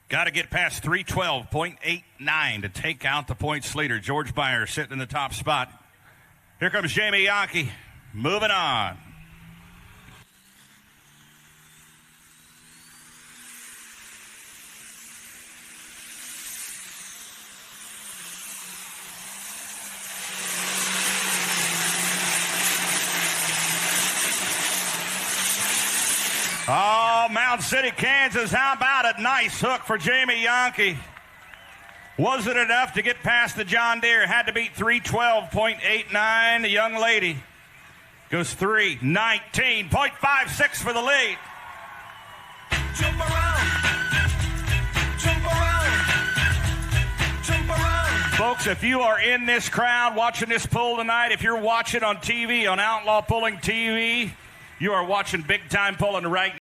Got to get past 312.89 to take out the points leader. George Beyer sitting in the top spot. Here comes Jamie Yankee. Moving on. Oh, Mound City, Kansas. How about a nice hook for Jamie Yankee? Wasn't enough to get past the John Deere. Had to beat 312.89. The young lady goes 319.56 for the lead. Jump around. Jump around. Jump around. Folks, if you are in this crowd watching this pull tonight, if you're watching on TV, on Outlaw Pulling TV, you are watching big time pulling right now.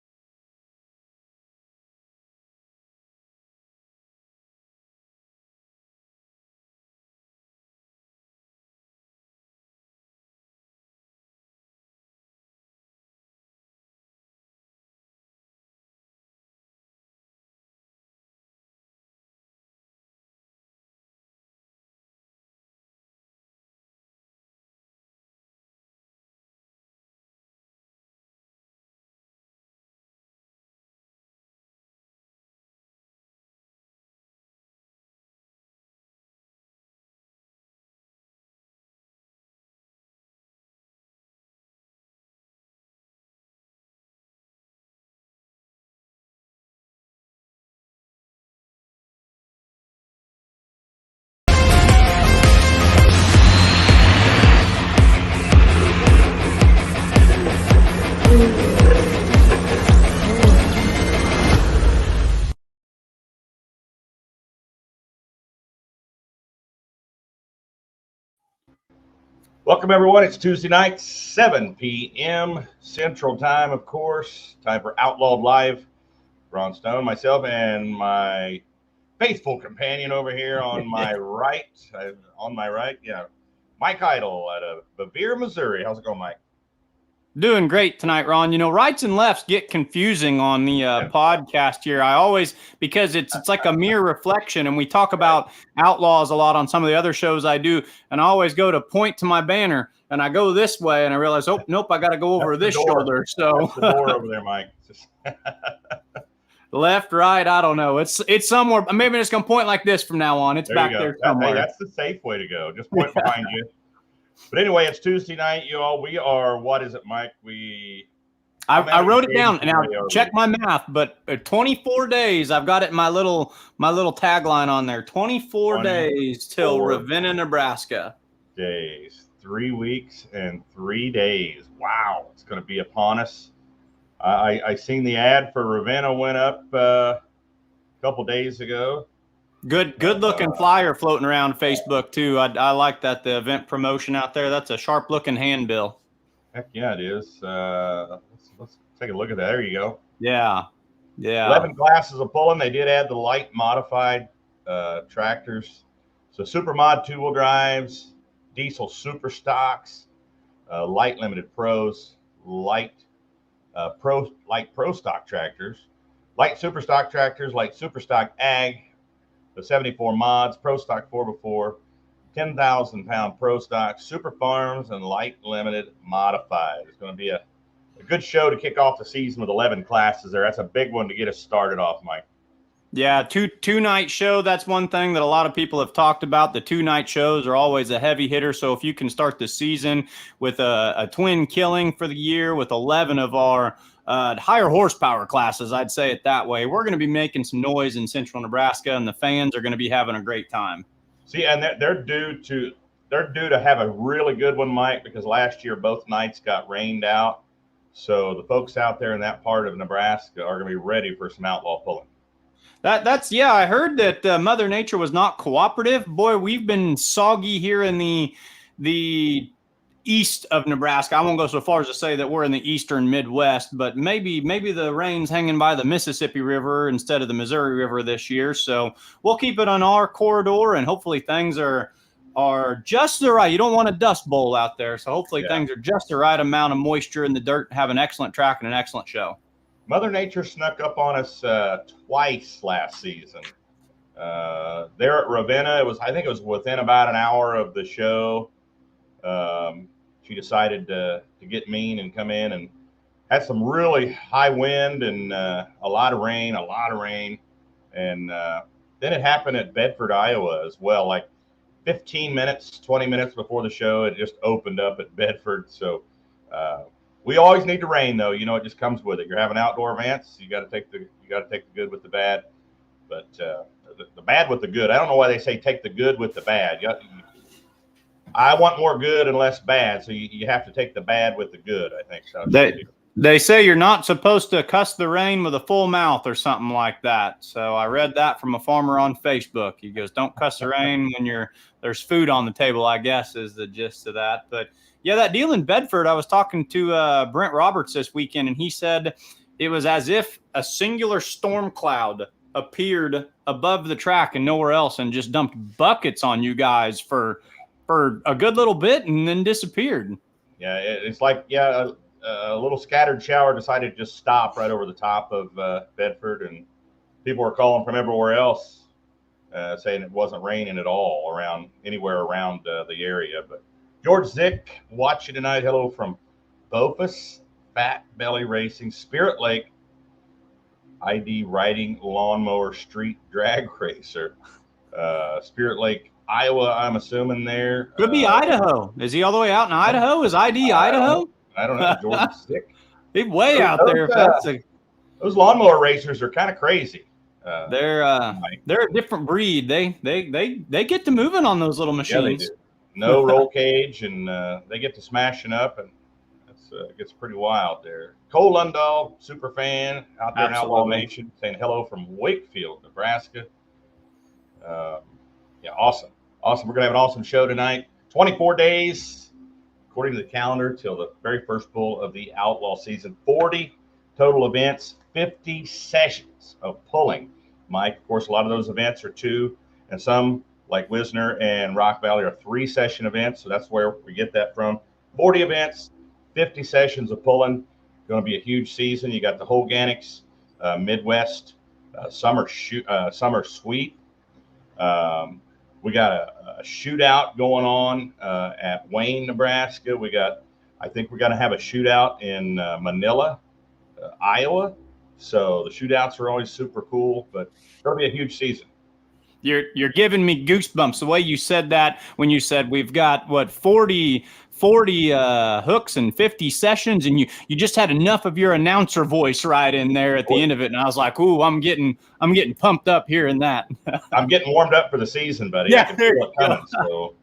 Welcome, everyone. It's Tuesday night, 7 p.m. Central Time, of course. Time for Outlawed Live. Ron Stone, myself, and my faithful companion over here on my right. Mike Idle out of Bevier, Missouri. How's it going, Mike? Doing great tonight, Ron. You know, rights and lefts get confusing on the podcast here. I always, because it's like a mere reflection, and we talk about outlaws a lot on some of the other shows I do, and I always go to point to my banner, and I go this way, and I realize, oh, nope, I got to go over this shoulder. So that's the door over there, Mike. Left, right, I don't know. It's somewhere. Maybe I'm just going to point like this from now on. It's back there somewhere. Hey, that's the safe way to go. Just point behind you. But anyway, it's Tuesday night, you all. We are, what is it, Mike? I wrote it down. Now check my math, but 24 days. I've got it in my little tagline on there. 24 days till Ravenna, Nebraska. Days. 3 weeks and 3 days. Wow, it's going to be upon us. I seen the ad for Ravenna went up a couple days ago. Good looking flyer floating around Facebook too. I like that, the event promotion out there. That's a sharp looking handbill. Heck yeah, it is. Let's take a look at that. There you go. Yeah. 11 classes of pulling. They did add the light modified tractors. So super mod 2-wheel drives, diesel super stocks, light limited pros, light pro stock tractors, light super stock tractors, light super stock ag. The 74 mods, Pro Stock 4x4, 10,000-pound Pro Stock, Super Farms, and light limited modified. It's going to be a good show to kick off the season with 11 classes there. That's a big one to get us started off, Mike. Yeah, two-night show. That's one thing that a lot of people have talked about. The 2-night shows are always a heavy hitter. So if you can start the season with a twin killing for the year with 11 of our higher horsepower classes, I'd say it that way, we're going to be making some noise in central Nebraska, and the fans are going to be having a great time. See, and they're due to have a really good one, Mike, because last year both nights got rained out. So the folks out there in that part of Nebraska are going to be ready for some outlaw pulling. I heard that Mother Nature was not cooperative. Boy, we've been soggy here in the east of Nebraska. I won't go so far as to say that we're in the eastern Midwest, but maybe the rain's hanging by the Mississippi River instead of the Missouri River this year. So we'll keep it on our corridor, and hopefully things are just the right. You don't want a dust bowl out there, so hopefully things are just the right amount of moisture in the dirt. Have an excellent track and an excellent show. Mother Nature snuck up on us twice last season. There at Ravenna, I think it was within about an hour of the show. She decided to get mean and come in and had some really high wind and a lot of rain. And then it happened at Bedford, Iowa as well. Like 15 minutes, 20 minutes before the show, it just opened up at Bedford. So we always need the rain, though. It just comes with it. You're having outdoor events. You got to take the good with the bad. But the bad with the good. I don't know why they say take the good with the bad. I want more good and less bad, so you have to take the bad with the good, I think. So they say you're not supposed to cuss the rain with a full mouth or something like that. So I read that from a farmer on Facebook. He goes, don't cuss the rain when there's food on the table, I guess, is the gist of that. But, yeah, that deal in Bedford, I was talking to Brent Roberts this weekend, and he said it was as if a singular storm cloud appeared above the track and nowhere else and just dumped buckets on you guys for a good little bit and then disappeared. Yeah, it's like, a little scattered shower decided to just stop right over the top of Bedford, and people were calling from everywhere else saying it wasn't raining at all anywhere around the area. But George Zick watching tonight. Hello from Bofus, Fat Belly Racing, Spirit Lake, ID Riding Lawnmower Street Drag Racer, Spirit Lake, Iowa, I'm assuming there. Could be Idaho. Is he all the way out in Idaho? Is ID Idaho? I don't know. George Stick. He's way out there. Those lawnmower racers are kind of crazy. They're a different breed. They get to moving on those little machines. Yeah, they do. No roll cage, and they get to smashing up, and it gets pretty wild there. Cole Lundahl, super fan out there in Outlaw Nation, saying hello from Wakefield, Nebraska. Awesome. We're going to have an awesome show tonight. 24 days, according to the calendar, till the very first bull of the Outlaw season. 40 total events, 50 sessions of pulling. Mike, of course, a lot of those events are 2, and some, like Wisner and Rock Valley, are 3-session events, so that's where we get that from. 40 events, 50 sessions of pulling. Going to be a huge season. You got the Hoganics, Midwest, summer sweep. We got a shootout going on at Wayne, Nebraska. I think we're going to have a shootout in Manila, Iowa. So the shootouts are always super cool, but it'll be a huge season. You're giving me goosebumps the way you said that when you said we've got 40 hooks and 50 sessions, and you just had enough of your announcer voice right in there at the end of it, and I was like, ooh, I'm getting pumped up hearing that. I'm getting warmed up for the season, buddy. Yeah, I can feel it coming, so.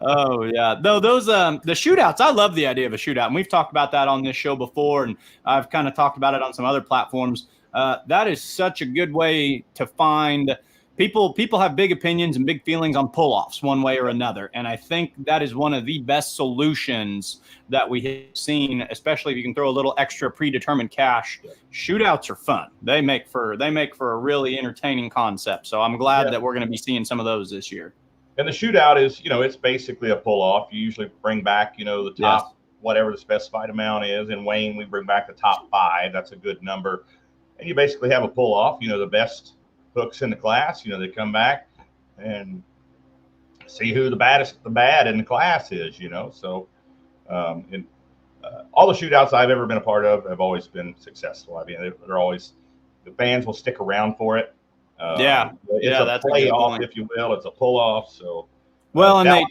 Oh yeah, though those the shootouts, I love the idea of a shootout, and we've talked about that on this show before, and I've kind of talked about it on some other platforms. That is such a good way to find people have big opinions and big feelings on pull-offs one way or another, and I think that is one of the best solutions that we have seen, especially if you can throw a little extra predetermined cash. Shootouts are fun. They make for a really entertaining concept, so I'm glad that we're going to be seeing some of those this year. And the shootout is, it's basically a pull-off. You usually bring back, the top, whatever the specified amount is. In Wayne, we bring back the top 5. That's a good number. And you basically have a pull-off, the best hooks in the class, they come back and see who the bad in the class is, So all the shootouts I've ever been a part of have always been successful. I mean, they're always, the fans will stick around for it. It's a playoff, if you will. It's a pull-off. So, well, and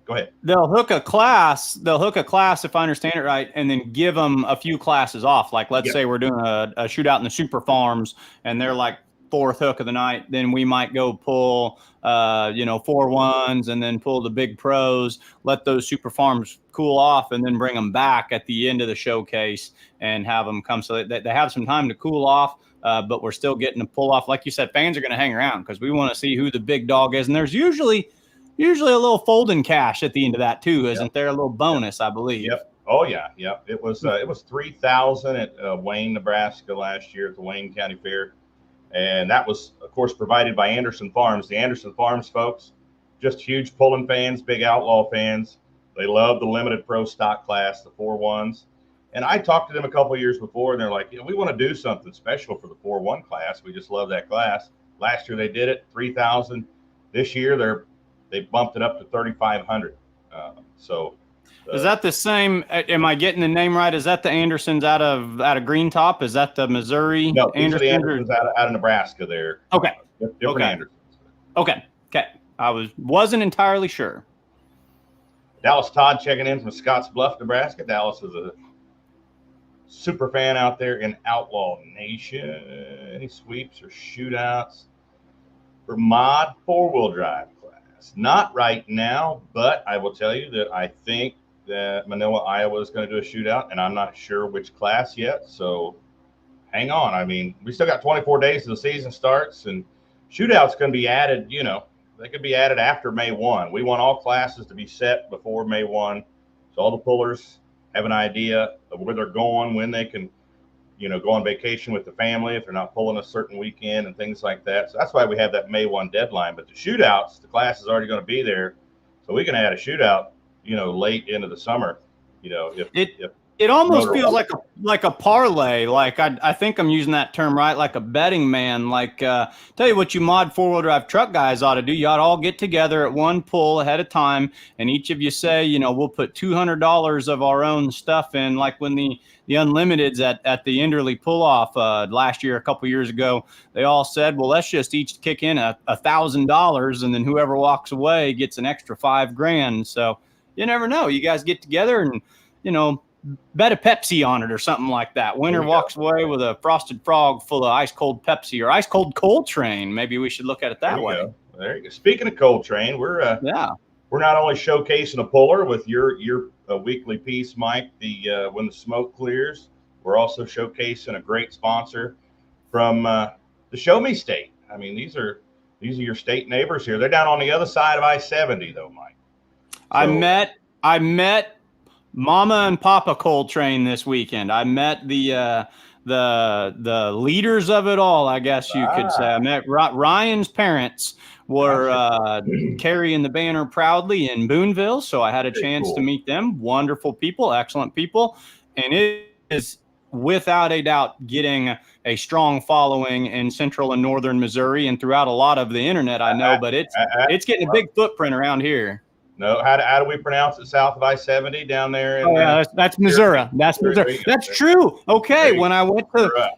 go ahead. They'll hook a class, if I understand it right, and then give them a few classes off. Like, let's say we're doing a shootout in the Super Farms, and they're like 4th hook of the night. Then we might go pull, 4-1s, and then pull the big pros. Let those Super Farms cool off, and then bring them back at the end of the showcase and have them come so that they have some time to cool off. But we're still getting a pull off. Like you said, fans are going to hang around because we want to see who the big dog is. And there's usually a little folding cash at the end of that too, isn't there? A little bonus, I believe. Yep. Oh yeah. Yep. It was $3,000 at Wayne, Nebraska last year at the Wayne County Fair. And that was, of course, provided by Anderson Farms. The Anderson Farms folks, just huge pulling fans, big Outlaw fans. They love the limited pro stock class, the 4-1s. And I talked to them a couple of years before, and they're like, we want to do something special for the 4-1 class. We just love that class. Last year they did it, 3,000. This year they bumped it up to 3,500. Is that the same? Am I getting the name right? Is that the Andersons out of Green Top? Is that the Missouri? No, these are the Andersons out of Nebraska. There. Okay. Different Andersons. Okay. I wasn't entirely sure. Dallas Todd checking in from Scotts Bluff, Nebraska. Dallas is a super fan out there in Outlaw Nation. Any sweeps or shootouts for mod 4-wheel drive class? Not right now, but I will tell you that I think that Manila, Iowa is going to do a shootout, and I'm not sure which class yet. So hang on. I mean, we still got 24 days till the season starts, and shootouts going to be added, they could be added after May 1. We want all classes to be set before May 1. So all the pullers have an idea of where they're going, when they can, go on vacation with the family if they're not pulling a certain weekend and things like that. So that's why we have that May 1 deadline. But the shootouts, the class is already going to be there. So we can add a shootout, late into the summer, if it almost feels like a parlay. Like I think I'm using that term right, like a betting man. Like tell you what, you mod 4-wheel drive truck guys ought to do. You ought to all get together at one pull ahead of time, and each of you say, we'll put $200 of our own stuff in. Like when the Unlimiteds at the Enderley pull off last year, a couple years ago, they all said, well, let's just each kick in $1,000, and then whoever walks away gets an extra $5,000. So you never know. You guys get together and bet a Pepsi on it or something like that. Winner walks away with a frosted frog full of ice cold Pepsi or ice cold Coltrane. Maybe we should look at it that way. There you go. Speaking of Coltrane, we're not only showcasing a puller with your weekly piece, Mike, the when the smoke clears. We're also showcasing a great sponsor from the Show Me State. I mean, these are your state neighbors here. They're down on the other side of I-70, though, Mike. So, I met Mama and Papa Coltrane this weekend. I met the leaders of it all, I guess you could say. I met Ryan's parents were carrying the banner proudly in Boonville, so I had a chance to meet them. Wonderful people, excellent people, and it is without a doubt getting a strong following in central and northern Missouri and throughout a lot of the internet, I know, but it's getting a big footprint around here. No, how do we pronounce it south of I-70 down there? That's Missouri. That's Missouri. That's true. Okay, when I went to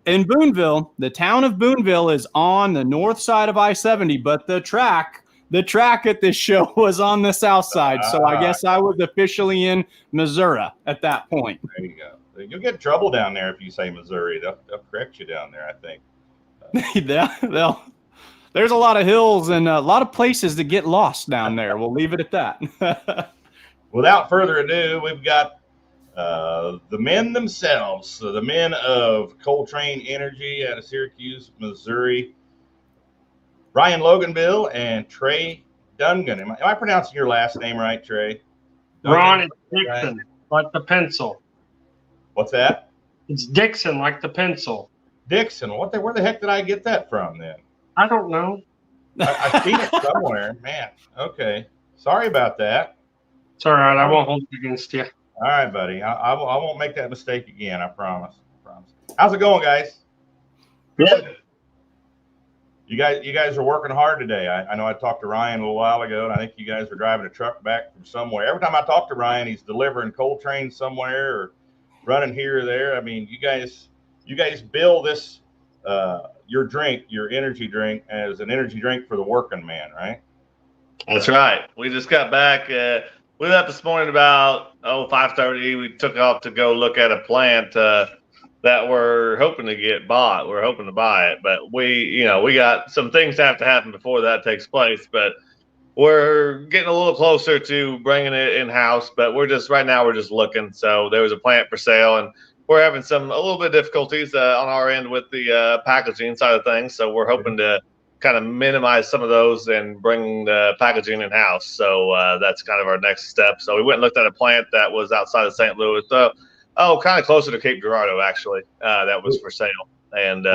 in Boonville, the town of Boonville is on the north side of I-70, but the track at this show was on the south side. So I guess I was officially in Missouri at that point. There you go. You'll get in trouble down there if you say Missouri. They'll correct you down there, I think. There's a lot of hills and a lot of places to get lost down there. We'll leave it at that. Without further ado, we've got the men themselves, so the men of Coltrane Energy out of Syracuse, Missouri, Ryan Loganbill and Trey Dungan. Am I pronouncing your last name right, Trey? Dungan? Ron, it's Dixon, like the pencil. What's that? It's Dixon, like the pencil. Dixon. Where the heck did I get that from then? I don't know. I've seen it somewhere. Man, okay. Sorry about that. It's all right. I won't hold it against you. All right, buddy. I won't make that mistake again. I promise. How's it going, guys? Good. You guys are working hard today. I know I talked to Ryan a little while ago, and I think you guys were driving a truck back from somewhere. Every time I talk to Ryan, he's delivering Coltrane somewhere or running here or there. I mean, you guys bill this your energy drink as an energy drink for the working man, right? That's right. We just got back. We left this morning about 5:30. We took off to go look at a plant that we're hoping to get bought. We're hoping to buy it, but we got some things that have to happen before that takes place. But we're getting a little closer to bringing it in house. But we're just looking. So there was a plant for sale, and we're having a little bit of difficulties on our end with the packaging side of things. So we're hoping to kind of minimize some of those and bring the packaging in house. So that's kind of our next step. So we went and looked at a plant that was outside of St. Louis. Kind of closer to Cape Girardeau, actually. That was for sale. And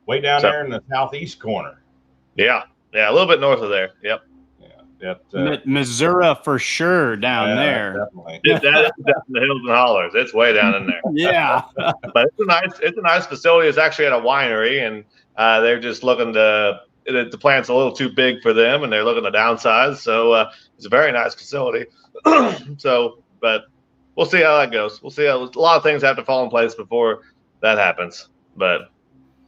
way down there in the southeast corner. Yeah, a little bit north of there. Yep. Missouri for sure down there. Definitely. That is down in the hills and hollers. It's way down in there. Yeah. But it's a nice facility. It's actually at a winery, and they're just looking to. The plant's a little too big for them, and they're looking to downsize. So it's a very nice facility. But we'll see how that goes. We'll see how a lot of things have to fall in place before that happens. But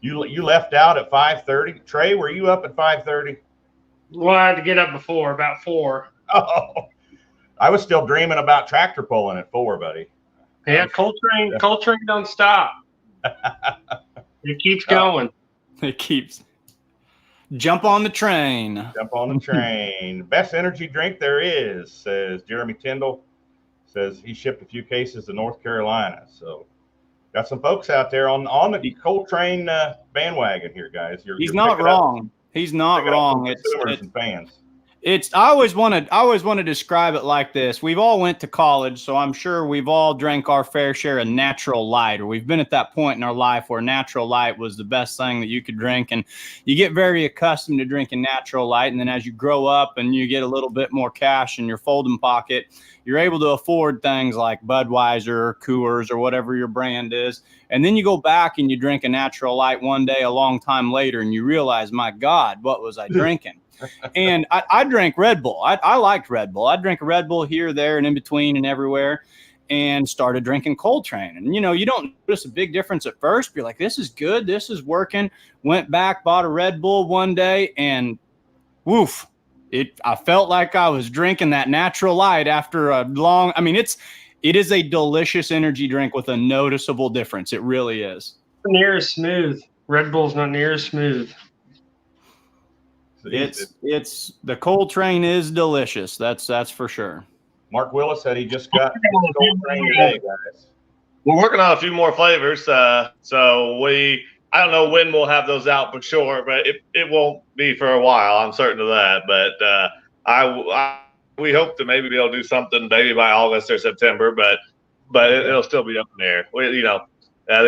You left out at 5:30. Trey, were you up at 5:30? Well, I had to get up before, about 4. Oh, I was still dreaming about tractor pulling at 4, buddy. Yeah, Coltrane don't stop. It keeps going. It keeps. Jump on the train. Jump on the train. Best energy drink there is, says Jeremy Tyndall. Says he shipped a few cases to North Carolina. So got some folks out there on the Coltrane bandwagon here, guys. He's not wrong. He's not wrong. Consumers and fans. I always want to describe it like this. We've all went to college, so I'm sure we've all drank our fair share of natural light, or we've been at that point in our life where natural light was the best thing that you could drink. And you get very accustomed to drinking natural light. And then as you grow up and you get a little bit more cash in your folding pocket, you're able to afford things like Budweiser or Coors or whatever your brand is. And then you go back and you drink a natural light one day, a long time later, and you realize, my God, what was I drinking? And I drank Red Bull. I liked Red Bull. I'd drink a Red Bull here, there, and in between and everywhere, and started drinking Coltrane. And, you don't notice a big difference at first. You're like, this is good. This is working. Went back, bought a Red Bull one day, and woof. I felt like I was drinking that natural light after a long, it is a delicious energy drink with a noticeable difference. It really is. Near as smooth. Red Bull's not near as smooth. It's the Coltrane is delicious. That's for sure. Mark Willis said he just got Coltrane today, guys. we're working on a few more flavors. So I don't know when we'll have those out for sure, but it won't be for a while. I'm certain of that. But we hope to maybe be able to do something maybe by August or September, but it'll still be up in the air.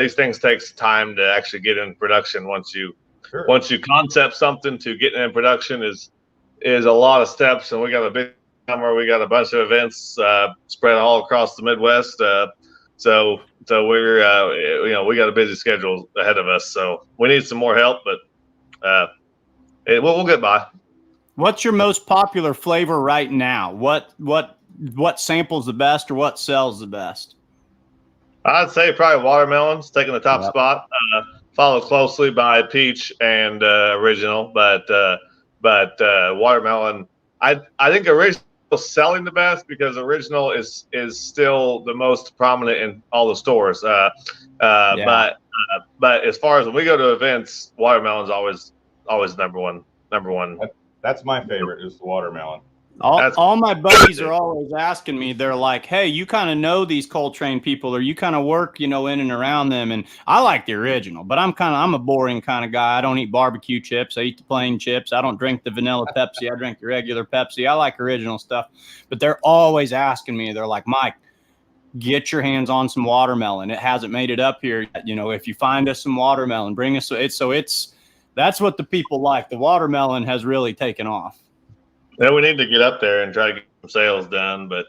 These things takes time to actually get in production. Once you concept something, to get in production is a lot of steps, and we got a big summer. We got a bunch of events spread all across the Midwest. So we're we got a busy schedule ahead of us. So we need some more help, but we'll get by. What's your most popular flavor right now? What samples the best, or what sells the best? I'd say probably watermelon's taking the top spot, followed closely by peach and original. But watermelon, I think original is selling the best because original is still the most prominent in all the stores. But as far as when we go to events, watermelon's always number one. That's my favorite, is the watermelon. All my buddies are always asking me, they're like, hey, you kind of know these Coltrane people, or you kind of work, in and around them. And I like the original, but I'm a boring kind of guy. I don't eat barbecue chips. I eat the plain chips. I don't drink the vanilla Pepsi. I drink the regular Pepsi. I like original stuff, but they're always asking me, they're like, Mike, get your hands on some watermelon. It hasn't made it up here yet. If you find us some watermelon, bring us. That's what the people like. The watermelon has really taken off. Yeah, we need to get up there and try to get some sales done, but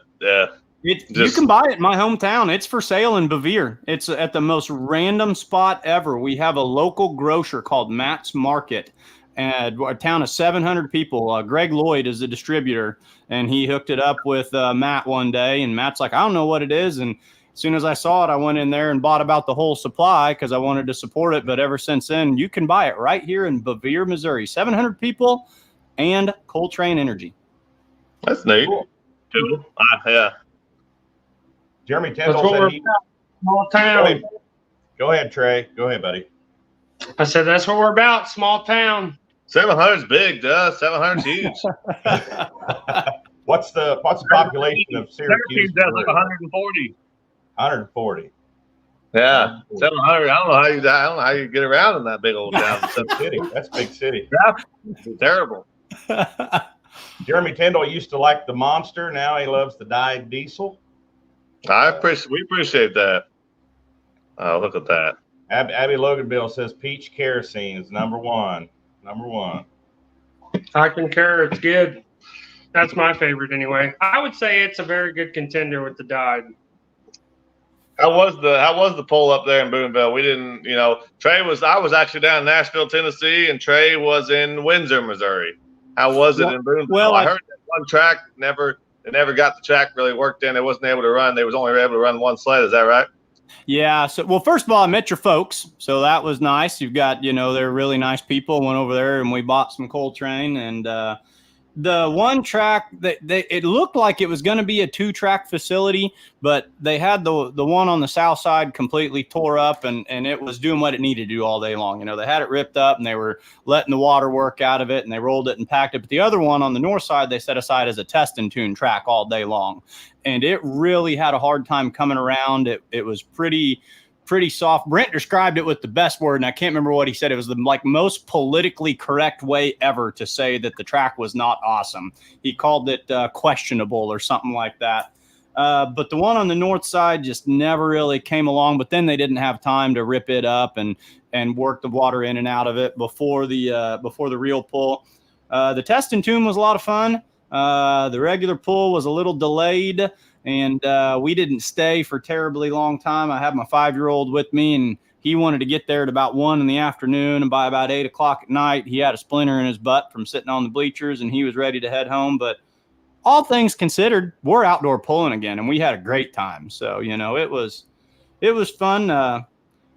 you can buy it in my hometown. It's for sale in Bevere. It's at the most random spot ever. We have a local grocer called Matt's Market, and a town of 700 people. Greg Lloyd is the distributor, and he hooked it up with Matt one day, and Matt's like, I don't know what it is, and as soon as I saw it, I went in there and bought about the whole supply because I wanted to support it. But ever since then, you can buy it right here in Bevere, Missouri. 700 people and Coltrane Energy. That's neat. Cool. Yeah. Jeremy Tyndall said small town. Go ahead, Trey. Go ahead, buddy. I said that's what we're about. Small town. 700's big, duh. 700's huge. What's the population of Syracuse? That's like 140. 140. Yeah, 700. I don't know how you get around in that big old town. That's a city. That's a big city. Yeah, terrible. Jeremy Tyndall used to like the Monster. Now he loves the dyed diesel. We appreciate that. Oh, look at that. Abby Loganbill says peach kerosene is number one. Number one. I concur. It's good. That's my favorite anyway. I would say it's a very good contender with the Dodge. How was the poll up there in Boonville? We didn't, I was actually down in Nashville, Tennessee, and Trey was in Windsor, Missouri. How was it in Boonville? Well, I heard that one track they never got the track really worked in. They wasn't able to run. They was only able to run one sled. Is that right? Yeah. So, well, first of all, I met your folks, so that was nice. You've got, they're really nice people. Went over there and we bought some Coltrane, and the one track that it looked like it was going to be a 2-track facility, but they had the one on the south side completely tore up, and it was doing what it needed to do all day long. They had it ripped up and they were letting the water work out of it, and they rolled it and packed it. But the other one on the north side, they set aside as a test and tune track all day long. And it really had a hard time coming around. It was pretty soft. Brent described it with the best word, and I can't remember what he said. It was the most politically correct way ever to say that the track was not awesome. He called it questionable or something like that. But the one on the north side just never really came along. But then they didn't have time to rip it up and work the water in and out of it before the real pull. The test and tune was a lot of fun. The regular pull was a little delayed, and we didn't stay for terribly long time. I had my 5-year-old with me, and he wanted to get there at about 1 in the afternoon. And by about 8 o'clock at night, he had a splinter in his butt from sitting on the bleachers, and he was ready to head home. But all things considered, we're outdoor pulling again, and we had a great time. So, it was fun.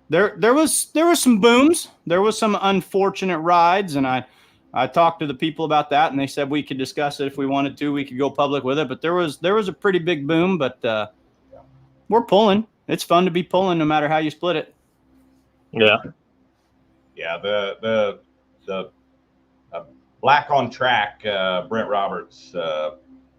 There was some booms. There was some unfortunate rides, and I talked to the people about that, and they said we could discuss it if we wanted to. We could go public with it, but there was a pretty big boom. But we're pulling. It's fun to be pulling, no matter how you split it. Yeah. Yeah. The Black on Track, Brent Roberts,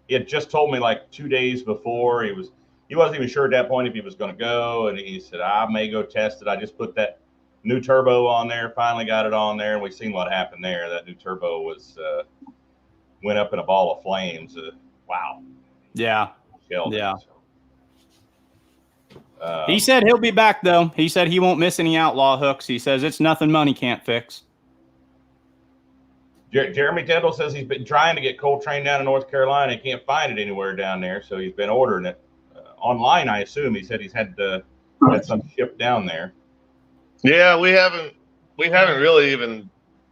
he had just told me like 2 days before. He wasn't even sure at that point if he was going to go, and he said, I may go test it. I just put that new turbo on there, finally got it on there, and we've seen what happened there. That new turbo went up in a ball of flames. Wow. Yeah. Yeah. So, he said he'll be back, though. He said he won't miss any Outlaw hooks. He says it's nothing money can't fix. Jeremy Tindall says he's been trying to get Coltrane down in North Carolina. He can't find it anywhere down there, so he's been ordering it online, I assume. He said he's had some shipped down there. Yeah, we haven't really even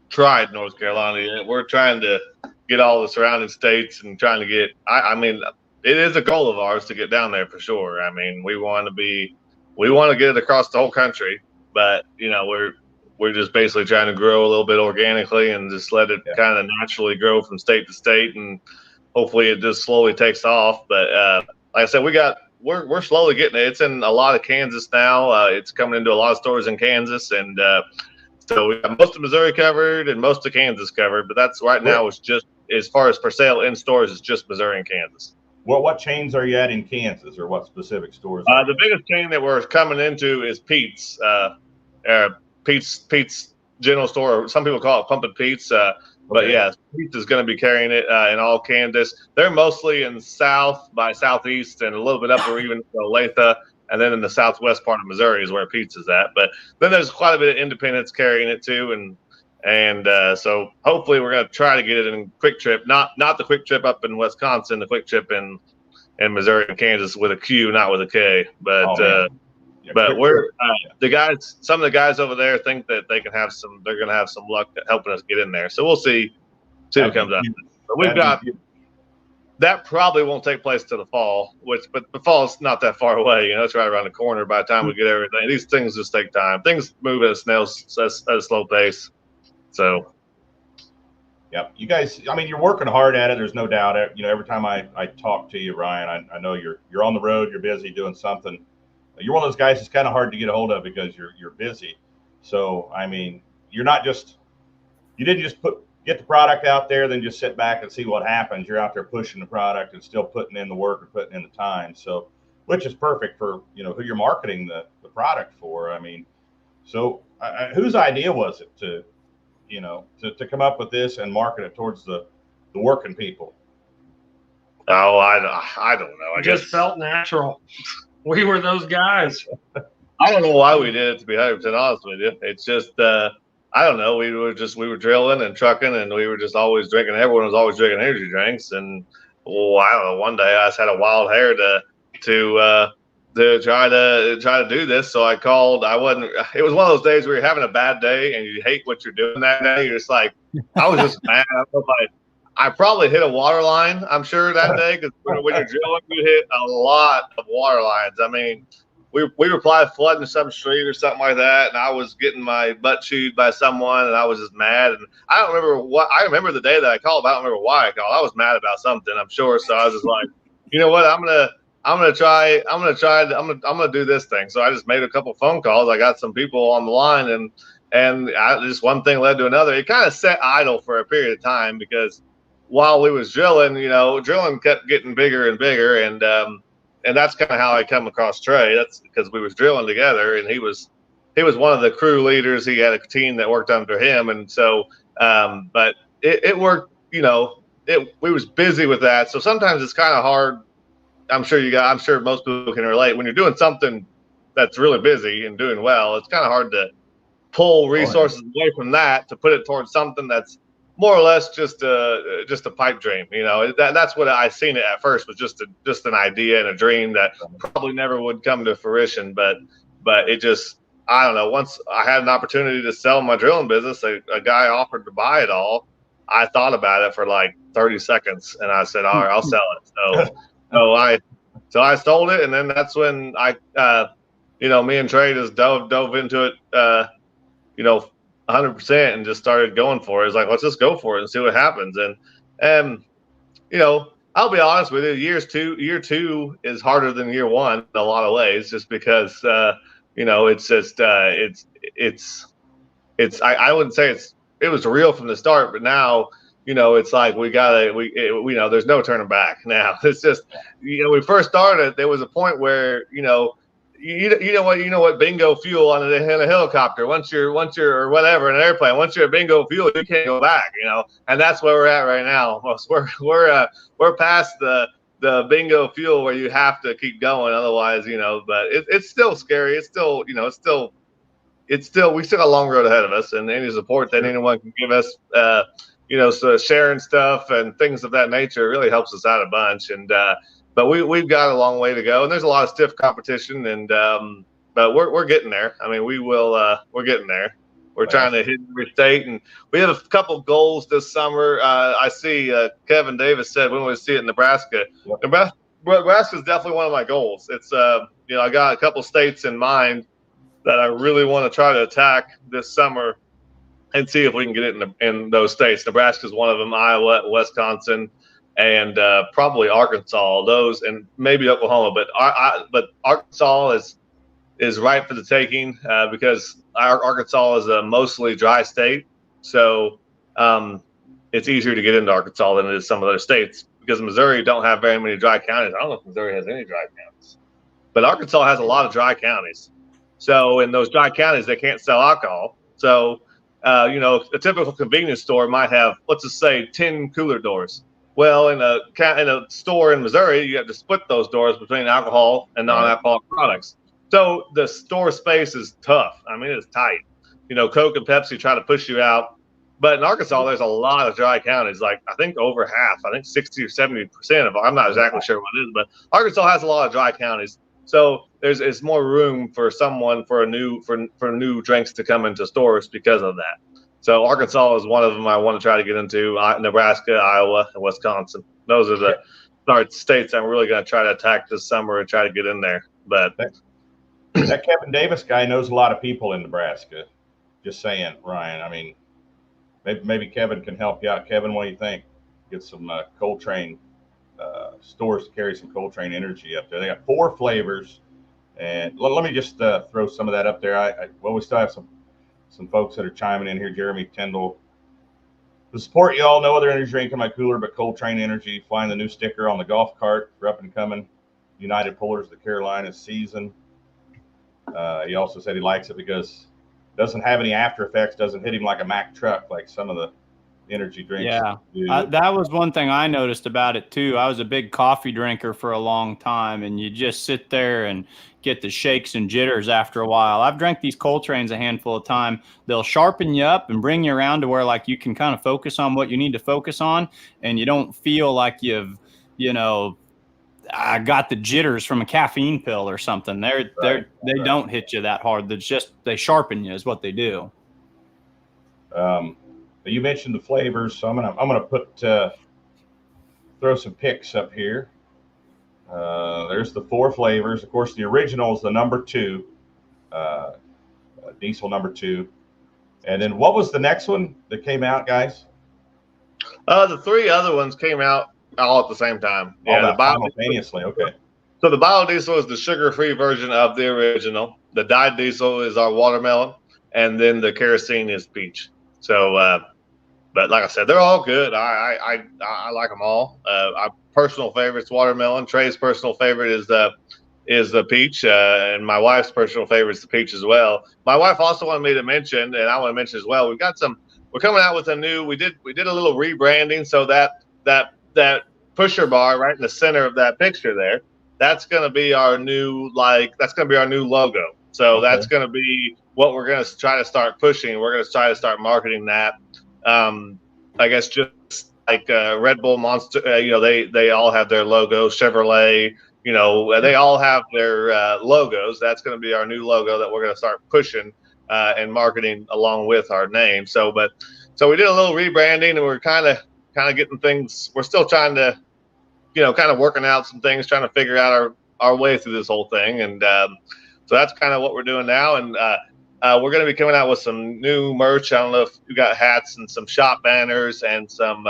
tried North Carolina yet. We're trying to get all the surrounding states and trying to get. I mean, it is a goal of ours to get down there for sure. I mean, we want to get it across the whole country, but we're just basically trying to grow a little bit organically and just let it kind of naturally grow from state to state, and hopefully it just slowly takes off. But like I said, we're slowly getting it. It's in a lot of Kansas now. It's coming into a lot of stores in Kansas, and so we have most of Missouri covered and most of Kansas covered. But that's right now. It's just as far as for sale in stores, it's just Missouri and Kansas. Well, what chains are you at in Kansas, or what specific stores? The biggest chain that we're coming into is Pete's. Pete's General Store. Some people call it Pumpin' Pete's. But yeah, Pete's is going to be carrying it in all Kansas. They're mostly in south by southeast and a little bit upper even Olathe, and then in the southwest part of Missouri is where Pete's is at. But then there's quite a bit of independents carrying it too, and so hopefully we're going to try to get it in Quick Trip, not the Quick Trip up in Wisconsin, the Quick Trip in Missouri and Kansas with a Q, not with a K. But but we're the guys. Some of the guys over there think that they're going to have some luck helping us get in there. So we'll see what comes out. But we've got that probably won't take place till the fall, but the fall's not that far away. It's right around the corner. By the time we get everything, these things just take time. Things move at a slow pace. So. Yep. You guys, I mean, you're working hard at it. There's no doubt. Every time I talk to you, Ryan, I know you're on the road. You're busy doing something. You're one of those guys that's kind of hard to get a hold of because you're busy. So, I mean, you didn't just get the product out there, then just sit back and see what happens. You're out there pushing the product and still putting in the work or putting in the time. So, which is perfect for, who you're marketing the product for. I mean, so whose idea was it to come up with this and market it towards the working people? Oh, I don't know. I just guess felt natural. We were those guys. I don't know why we did it, to be 100% honest with you. It's just, I don't know. We were drilling and trucking, and we were just always drinking. Everyone was always drinking energy drinks, and I don't know. One day I just had a wild hair to try to do this. So I called. I wasn't. It was one of those days where you're having a bad day and you hate what you're doing that day. You're just like, I was just mad. I probably hit a water line, I'm sure, that day, because when you're drilling, you hit a lot of water lines. I mean, we were probably flooding some street or something like that, and I was getting my butt chewed by someone, and I was just mad. And I don't remember what. I remember the day that I called, but I don't remember why I called. I was mad about something, I'm sure. So I was just like, you know what, I'm gonna do this thing. So I just made a couple phone calls. I got some people on the line, and just one thing led to another. It kind of sat idle for a period of time because while we was drilling, drilling kept getting bigger and bigger, and that's kind of how I come across Trey. That's because we was drilling together, and he was one of the crew leaders. He had a team that worked under him, and so but it worked. We was busy with that, so sometimes it's kind of hard. I'm sure most people can relate when you're doing something that's really busy and doing well. It's kind of hard to pull resources away from that to put it towards something that's more or less just a pipe dream. That's what I seen it at first, was just an idea and a dream that probably never would come to fruition. But it just, I don't know. Once I had an opportunity to sell my drilling business, a guy offered to buy it all. I thought about it for like 30 seconds, and I said, all right, I'll sell it. So I sold it, and then that's when me and Trey just dove into it, 100% and just started going for it. It's like, let's just go for it and see what happens. And I'll be honest with you, year two is harder than year one in a lot of ways, just because it's just I wouldn't say it was real from the start, but now it's like there's no turning back now. It's just we first started, there was a point where you know what bingo fuel on in a helicopter. Once you're or whatever in an airplane, once you're at bingo fuel, you can't go back. And that's where we're at right now. Almost we're past the bingo fuel where you have to keep going, otherwise, But it's still scary. It's still we still got a long road ahead of us, and any support that anyone can give us, so sharing stuff and things of that nature really helps us out a bunch. And but we've got a long way to go, and there's a lot of stiff competition, and but we're getting there. I mean, we're getting there. We're trying to hit every state, and we have a couple goals this summer. I see Kevin Davis said when we see it in Nebraska. Nebraska is definitely one of my goals. It's I got a couple states in mind that I really want to try to attack this summer and see if we can get it in those states. Nebraska is one of them, Iowa, Wisconsin, and probably Arkansas. Those, and maybe Oklahoma, but Arkansas is ripe for the taking because Arkansas is a mostly dry state, so it's easier to get into Arkansas than it is some other states, because Missouri don't have very many dry counties. I don't know if Missouri has any dry counties, but Arkansas has a lot of dry counties. So in those dry counties, they can't sell alcohol. So a typical convenience store might have, let's just say, 10 cooler doors. Well, in a store in Missouri, you have to split those doors between alcohol and non-alcoholic products. So the store space is tough. I mean, it's tight. Coke and Pepsi try to push you out. But in Arkansas, there's a lot of dry counties. Like, I think over half, I think 60 or 70% of them. I'm not exactly sure what it is, but Arkansas has a lot of dry counties. So there's more room for someone for new drinks to come into stores because of that. So Arkansas is one of them I want to try to get into. Nebraska, Iowa, and Wisconsin. Those are the states I'm really going to try to attack this summer and try to get in there. But that Kevin Davis guy knows a lot of people in Nebraska. Just saying, Ryan. I mean, maybe Kevin can help you out. Kevin, what do you think? Get some Coltrane stores to carry some Coltrane energy up there. They got 4 flavors, and let me just throw some of that up there. We still have some folks that are chiming in here. Jeremy Tyndall. To support you all, no other energy drink in my cooler but Coltrane Energy. Flying the new sticker on the golf cart for up and coming United Pullers of the Carolinas season. He also said he likes it because it doesn't have any after effects, doesn't hit him like a Mack truck like some of the energy drinks. Yeah, do. that was one thing I noticed about it too. I was a big coffee drinker for a long time, and you just sit there and get the shakes and jitters after a while. I've drank these Coltrane's a handful of time. They'll sharpen you up and bring you around to where like you can kind of focus on what you need to focus on, and you don't feel like you've, I got the jitters from a caffeine pill or something. They don't hit you that hard. It's just they sharpen you is what they do. You mentioned the flavors, so I'm gonna put throw some picks up here. There's the 4 flavors. Of course, the original is the number 2, diesel number 2. And then what was the next one that came out, guys? The 3 other ones came out all at the same time. Yeah, the simultaneously. Okay. So the biodiesel is the sugar-free version of the original. The dyed diesel is our watermelon, and then the kerosene is peach. So, but like I said, they're all good. I like them all. Our personal favorite is watermelon. Trey's personal favorite is the peach, and my wife's personal favorite is the peach as well. My wife also wanted me to mention, and I want to mention as well, we're coming out with a new. We did a little rebranding, so that pusher bar right in the center of that picture there, that's going to be our new logo. So okay. That's going to be what we're going to try to start pushing. We're going to try to start marketing that. I guess just like Red Bull, Monster, they all have their logo. Chevrolet, they all have their logos. That's going to be our new logo that we're going to start pushing and marketing along with our name. So we did a little rebranding, and we're kind of getting things. We're still trying to, kind of working out some things, trying to figure out our way through this whole thing. And so that's kind of what we're doing now. And we're going to be coming out with some new merch. I don't know if you got hats and some shop banners and some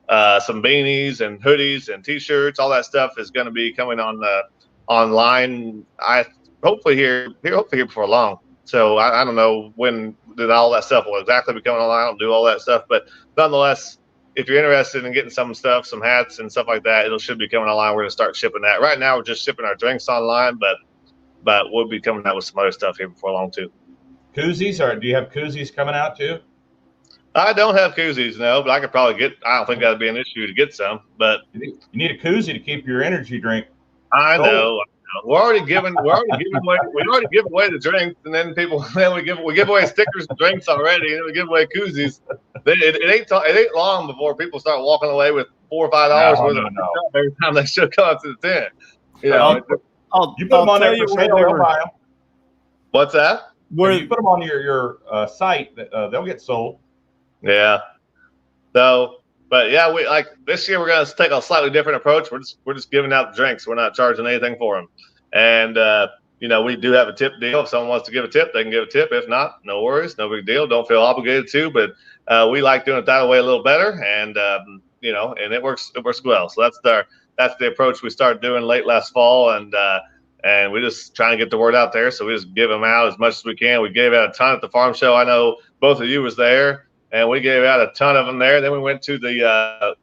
beanies and hoodies and T-shirts. All that stuff is going to be coming on online. Hopefully here before long. So I don't know when all that stuff will exactly be coming online. I don't do all that stuff, but nonetheless, if you're interested in getting some stuff, some hats and stuff like that, it should be coming online. We're going to start shipping that. Right now, we're just shipping our drinks online, but we'll be coming out with some other stuff here before long too. Koozies, or do you have koozies coming out too? I don't have koozies, no, but I could probably get. I don't think that'd be an issue to get some. But you need a koozie to keep your energy drink. I know. We're already giving away the drinks, and then we give away stickers and drinks already, and then we give away koozies. It ain't long before people start walking away with $4 or $5 worth of stuff every time they should come up to the tent. You put them on there for sale, they'll buy them. What's that? Where you put them on your site, they'll get sold. Yeah. So, but yeah, we like this year we're gonna take a slightly different approach. We're just giving out drinks. We're not charging anything for them. And we do have a tip deal. If someone wants to give a tip, they can give a tip. If not, no worries, no big deal. Don't feel obligated to. But we like doing it that way a little better, and and it works well. So that's the approach we started doing late last fall, and we just trying to get the word out there. So we just give them out as much as we can. We gave out a ton at the farm show. I know both of you was there, and we gave out a ton of them there. Then we went to the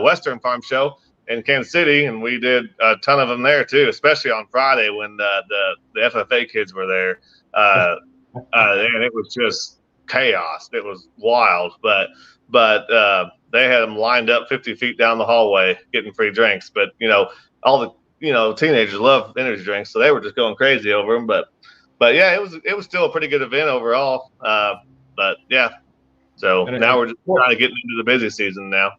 Western Farm Show in Kansas City, and we did a ton of them there too, especially on Friday when the FFA kids were there. And it was just chaos. It was wild, but they had them lined up 50 feet down the hallway getting free drinks. But all the teenagers love energy drinks, so they were just going crazy over them. But yeah, it was still a pretty good event overall. But yeah, so now we're just trying to get into the busy season now.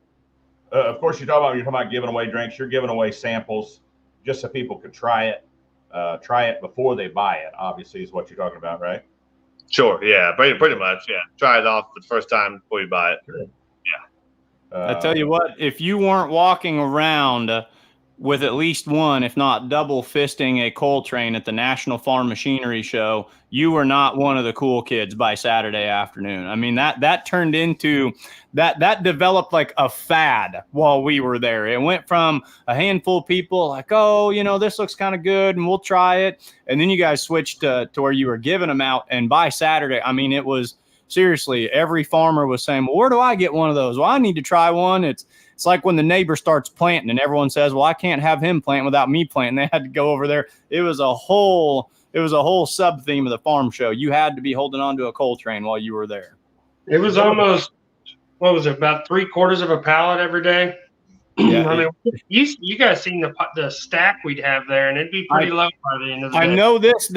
Of course, you're talking about giving away drinks. You're giving away samples just so people could try it before they buy it. Obviously, is what you're talking about, right? Sure. Yeah. Pretty much. Yeah. Try it off the first time before you buy it. Sure. Yeah. I tell you what, if you weren't walking around with at least one, if not double fisting a Coltrane at the National Farm Machinery Show, you were not one of the cool kids by Saturday afternoon. I mean, that turned into that developed like a fad while we were there. It went from a handful of people like, oh, this looks kind of good and we'll try it. And then you guys switched to where you were giving them out. And by Saturday, I mean, it was seriously, every farmer was saying, well, where do I get one of those? Well, I need to try one. It's like when the neighbor starts planting and everyone says, well, I can't have him plant without me planting. They had to go over there. It was a whole sub theme of the farm show. You had to be holding on to a Coltrane while you were there. It was almost what was it, about 3/4 of a pallet every day? Yeah, I mean, you guys seen the stack we'd have there, and it'd be pretty low by the end of the day. I know this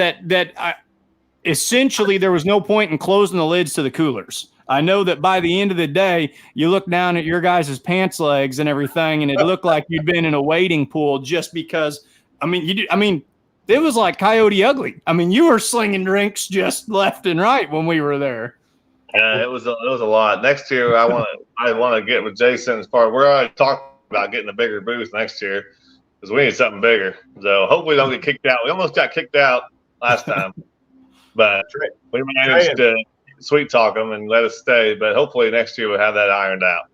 essentially there was no point in closing the lids to the coolers. I know that by the end of the day, you look down at your guys' pants legs and everything, and it looked like you'd been in a wading pool just because. I mean, it was like Coyote Ugly. I mean, you were slinging drinks just left and right when we were there. Yeah, it was a lot. Next year, I want to get with Jason as far. We're already talking about getting a bigger booth next year because we need something bigger. So hopefully, we don't get kicked out. We almost got kicked out last time, but we managed to sweet talk them and let us stay. But hopefully, next year we'll have that ironed out.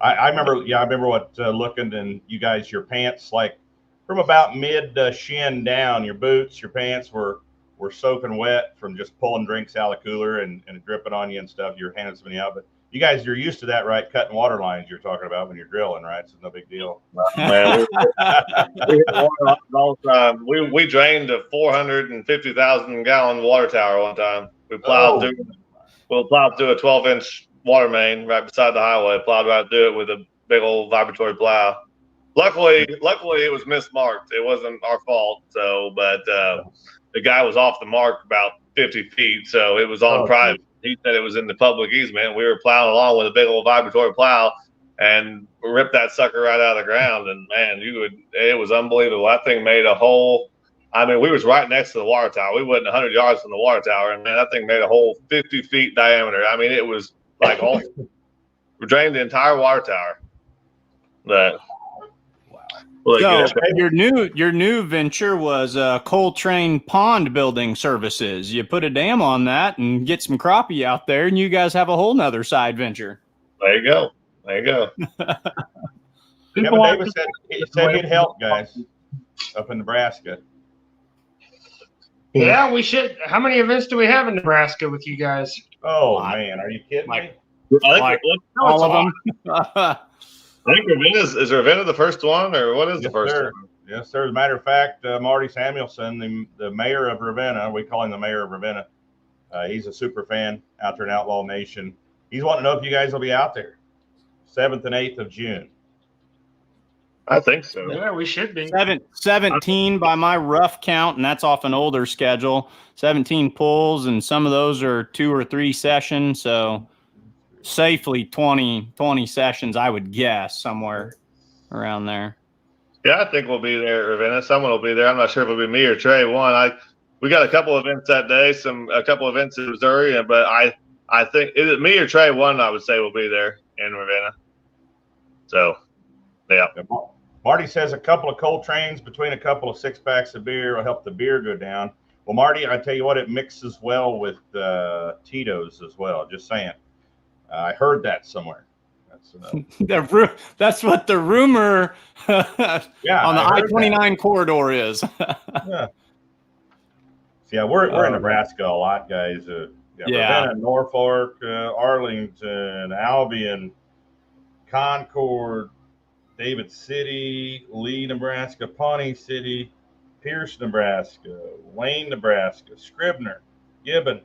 I remember. Yeah, I remember what looking and you guys, your pants like from about mid shin down, your boots, your pants were soaking wet from just pulling drinks out of the cooler and dripping on you and stuff. You're handing something out, but you guys, you're used to that, right? Cutting water lines you're talking about when you're drilling, right? It's no big deal. Man, we hit water all the time. We drained a 450,000 gallon water tower one time. We plowed through a 12-inch water main right beside the highway. Plowed right through it with a big old vibratory plow. Luckily, it was mismarked. It wasn't our fault. So, but the guy was off the mark about 50 feet, so it was on private. He said it was in the public easement. We were plowing along with a big old vibratory plow and ripped that sucker right out of the ground. And man, it was unbelievable. That thing made a hole. I mean, we was right next to the water tower. We wasn't 100 yards from the water tower, and man, that thing made a hole 50 feet diameter. I mean, it was like we drained the entire water tower. But so your new venture was Coltrane Pond Building Services. You put a dam on that and get some crappie out there, and you guys have a whole nother side venture. There you go. Kevin Davis said he'd help guys up in Nebraska. Yeah, we should. How many events do we have in Nebraska with you guys? Oh man, are you kidding me? All of them. I think is Ravenna the first one, or what is the first one? Yes, sir. As a matter of fact, Marty Samuelson, the mayor of Ravenna, we call him the mayor of Ravenna. He's a super fan out there in Outlaw Nation. He's wanting to know if you guys will be out there 7th and 8th of June. I think so. Yeah, we should be. 17 by my rough count, and that's off an older schedule. 17 pulls, and some of those are 2 or 3 sessions, so safely 20 sessions, I would guess, somewhere around there. Yeah, I think we'll be there, Ravenna. Someone will be there. I'm not sure if it'll be me or Trey. We got a couple of events that day, a couple of events in Missouri, but I think is it me or Trey? One I would say will be there in Ravenna. So, yeah. Marty says a couple of cold trains between a couple of 6-packs of beer will help the beer go down. Well, Marty, I tell you what, it mixes well with Tito's as well. Just saying. I heard that somewhere. That's what the rumor on the I-29 corridor is. Yeah, we're in Nebraska a lot, guys. Ravenna, Norfolk, Arlington, Albion, Concord, David City, Lee, Nebraska, Pawnee City, Pierce, Nebraska, Wayne, Nebraska, Scribner, Gibbon,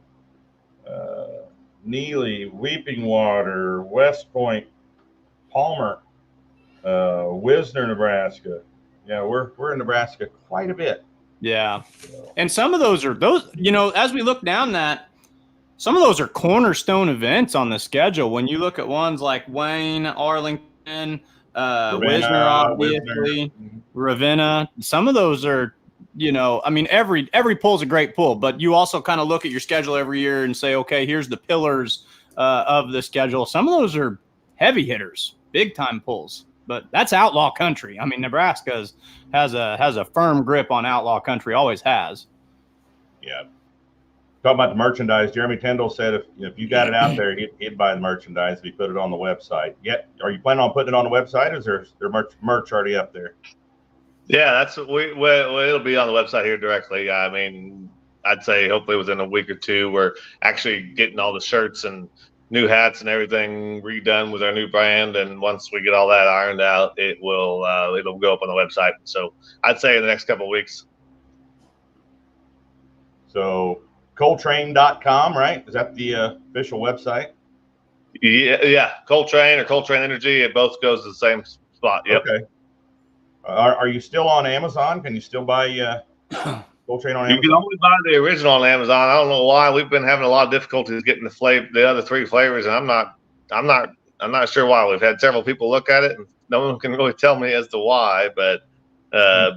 Neely, Weeping Water, West Point, Palmer, Wisner, Nebraska. Yeah, we're in Nebraska quite a bit. Yeah. And some of those, as we look down that, some of those are cornerstone events on the schedule. When you look at ones like Wayne, Arlington, Wisner, obviously, Ravenna, some of those are, every pull is a great pull, but you also kind of look at your schedule every year and say, okay, here's the pillars of the schedule. Some of those are heavy hitters, big time pulls, but that's outlaw country. I mean, Nebraska has a firm grip on outlaw country, always has. Yeah. Talking about the merchandise, Jeremy Tyndall said if you got it out there, he'd buy the merchandise if he put it on the website. Are you planning on putting it on the website, or is there merch already up there? Yeah, that's it'll be on the website here directly. I mean, I'd say hopefully within a week or two, we're actually getting all the shirts and new hats and everything redone with our new brand. And once we get all that ironed out, it'll go up on the website. So I'd say in the next couple of weeks. So Coltrane.com, right? Is that the official website? Yeah. Coltrane or Coltrane Energy, it both goes to the same spot. Yep. Okay. Are you still on Amazon? Can you still buy Coltrane on You Amazon? can only buy the original on Amazon. I don't know why. We've been having a lot of difficulties getting the other 3 flavors, and I'm not sure why. We've had several people look at it, and no one can really tell me as to why. But yeah,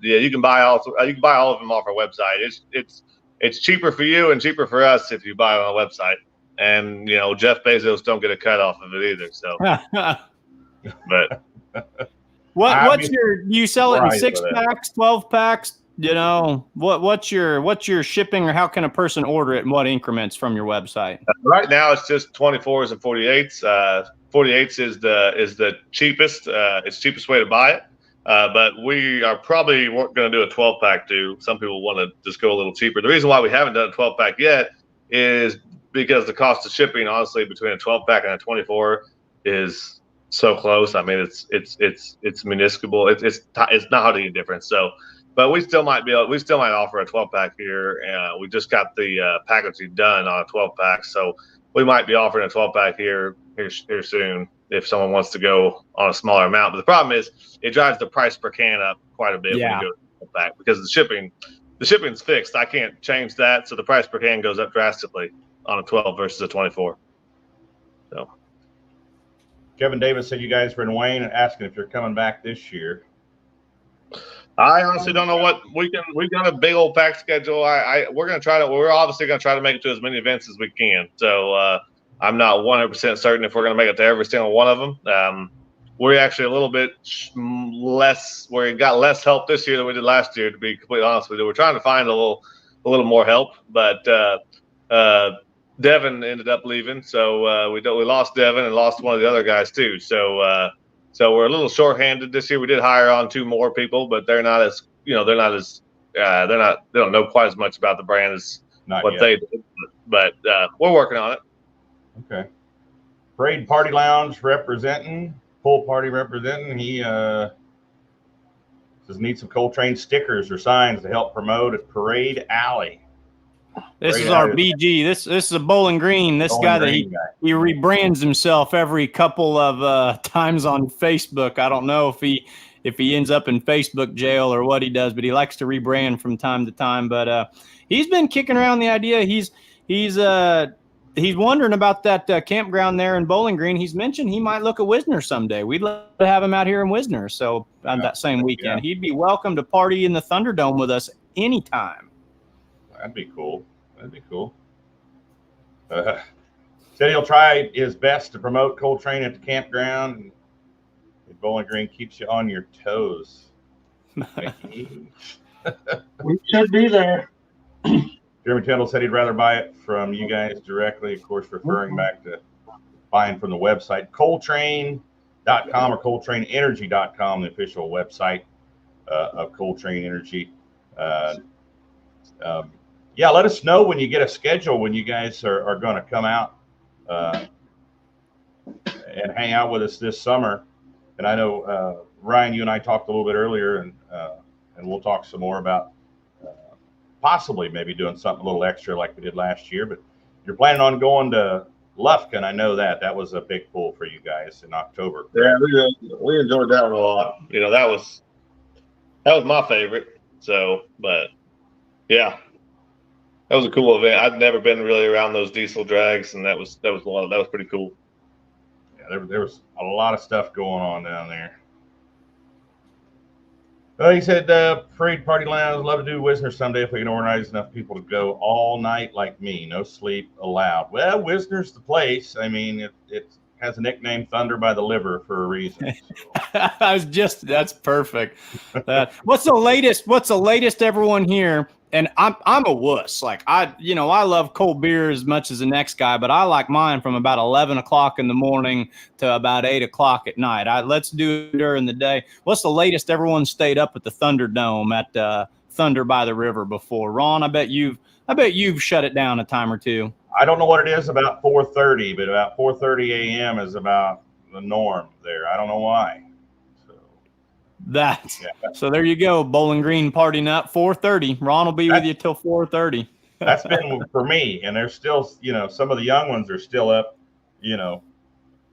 you can buy all of them off our website. It's cheaper for you and cheaper for us if you buy it on a website. And Jeff Bezos don't get a cut off of it either. So, but what's you sell it in Right, 6-packs, 12-packs? What's your shipping, or how can a person order it in what increments from your website? Right now it's just 24s and 48s. 48s is the cheapest. It's the cheapest way to buy it. But we are probably going to do a 12-pack too. Some people want to just go a little cheaper. The reason why we haven't done a 12-pack yet is because the cost of shipping, honestly, between a 12-pack and a 24 is so close. I mean, it's minuscule. It's not hardly any difference. So, but we still might offer a 12-pack here. We just got the packaging done on a 12-pack, so we might be offering a 12-pack here soon if someone wants to go on a smaller amount. But the problem is it drives the price per can up quite a bit when you go to 12-pack because the shipping's fixed. I can't change that, so the price per can goes up drastically on a 12 versus a 24. So Kevin Davis said you guys were in Wayne and asking if you're coming back this year. I honestly don't know what we got a big old pack schedule. We're obviously gonna try to make it to as many events as we can. So I'm not 100% certain if we're gonna make it to every single one of them. We're actually a little bit less. We got less help this year than we did last year. To be completely honest with you, we're trying to find a little more help, but Devin ended up leaving, so we lost Devin and lost one of the other guys too. So we're a little shorthanded this year. We did hire on 2 more people, but they don't know quite as much about the brand as what they did. But we're working on it. Okay. Parade Party Lounge representing, Pool Party representing. He says need some Coltrane stickers or signs to help promote at Parade Alley. This is our BG. This is a Bowling Green. This guy that he rebrands himself every couple of times on Facebook. I don't know if he ends up in Facebook jail or what he does, but he likes to rebrand from time to time. But he's been kicking around the idea. He's wondering about that campground there in Bowling Green. He's mentioned he might look at Wisner someday. We'd love to have him out here in Wisner. So on that same weekend, he'd be welcome to party in the Thunderdome with us anytime. That'd be cool. Said he'll try his best to promote Coltrane at the campground. Bowling Green keeps you on your toes. We should be there. Jeremy Tindall said he'd rather buy it from you guys directly, of course, referring back to buying from the website, Coltrane.com or ColtraneEnergy.com, the official website of Coltrane Energy. Yeah, let us know when you get a schedule when you guys are going to come out and hang out with us this summer. And I know, Ryan, you and I talked a little bit earlier, and we'll talk some more about possibly maybe doing something a little extra like we did last year. But you're planning on going to Lufkin. I know that was a big pull for you guys in October. Yeah, we enjoyed that one a lot. That was my favorite. So, but yeah. That was a cool event. I'd never been really around those diesel drags, and that was pretty cool. Yeah, there was a lot of stuff going on down there. He said, Parade Party Lounge, love to do Wisner someday if we can organize enough people to go all night like me. No sleep allowed. Well, Wisner's the place. I mean, it has a nickname Thunder by the Liver for a reason. So. That's perfect. What's the latest everyone here? And I'm a wuss. Like I love cold beer as much as the next guy, but I like mine from about 11 o'clock in the morning to about 8 o'clock at night. Let's do it during the day. What's the latest everyone stayed up at the Thunderdome at Thunder by the River before? Ron, I bet you've shut it down a time or two. I don't know what it is about 4:30, but about 4:30 a.m. is about the norm there. I don't know why. So there you go, Bowling Green party nut, 4:30. Ron will be with you till 4:30. That's been for me, and there's still, some of the young ones are still up,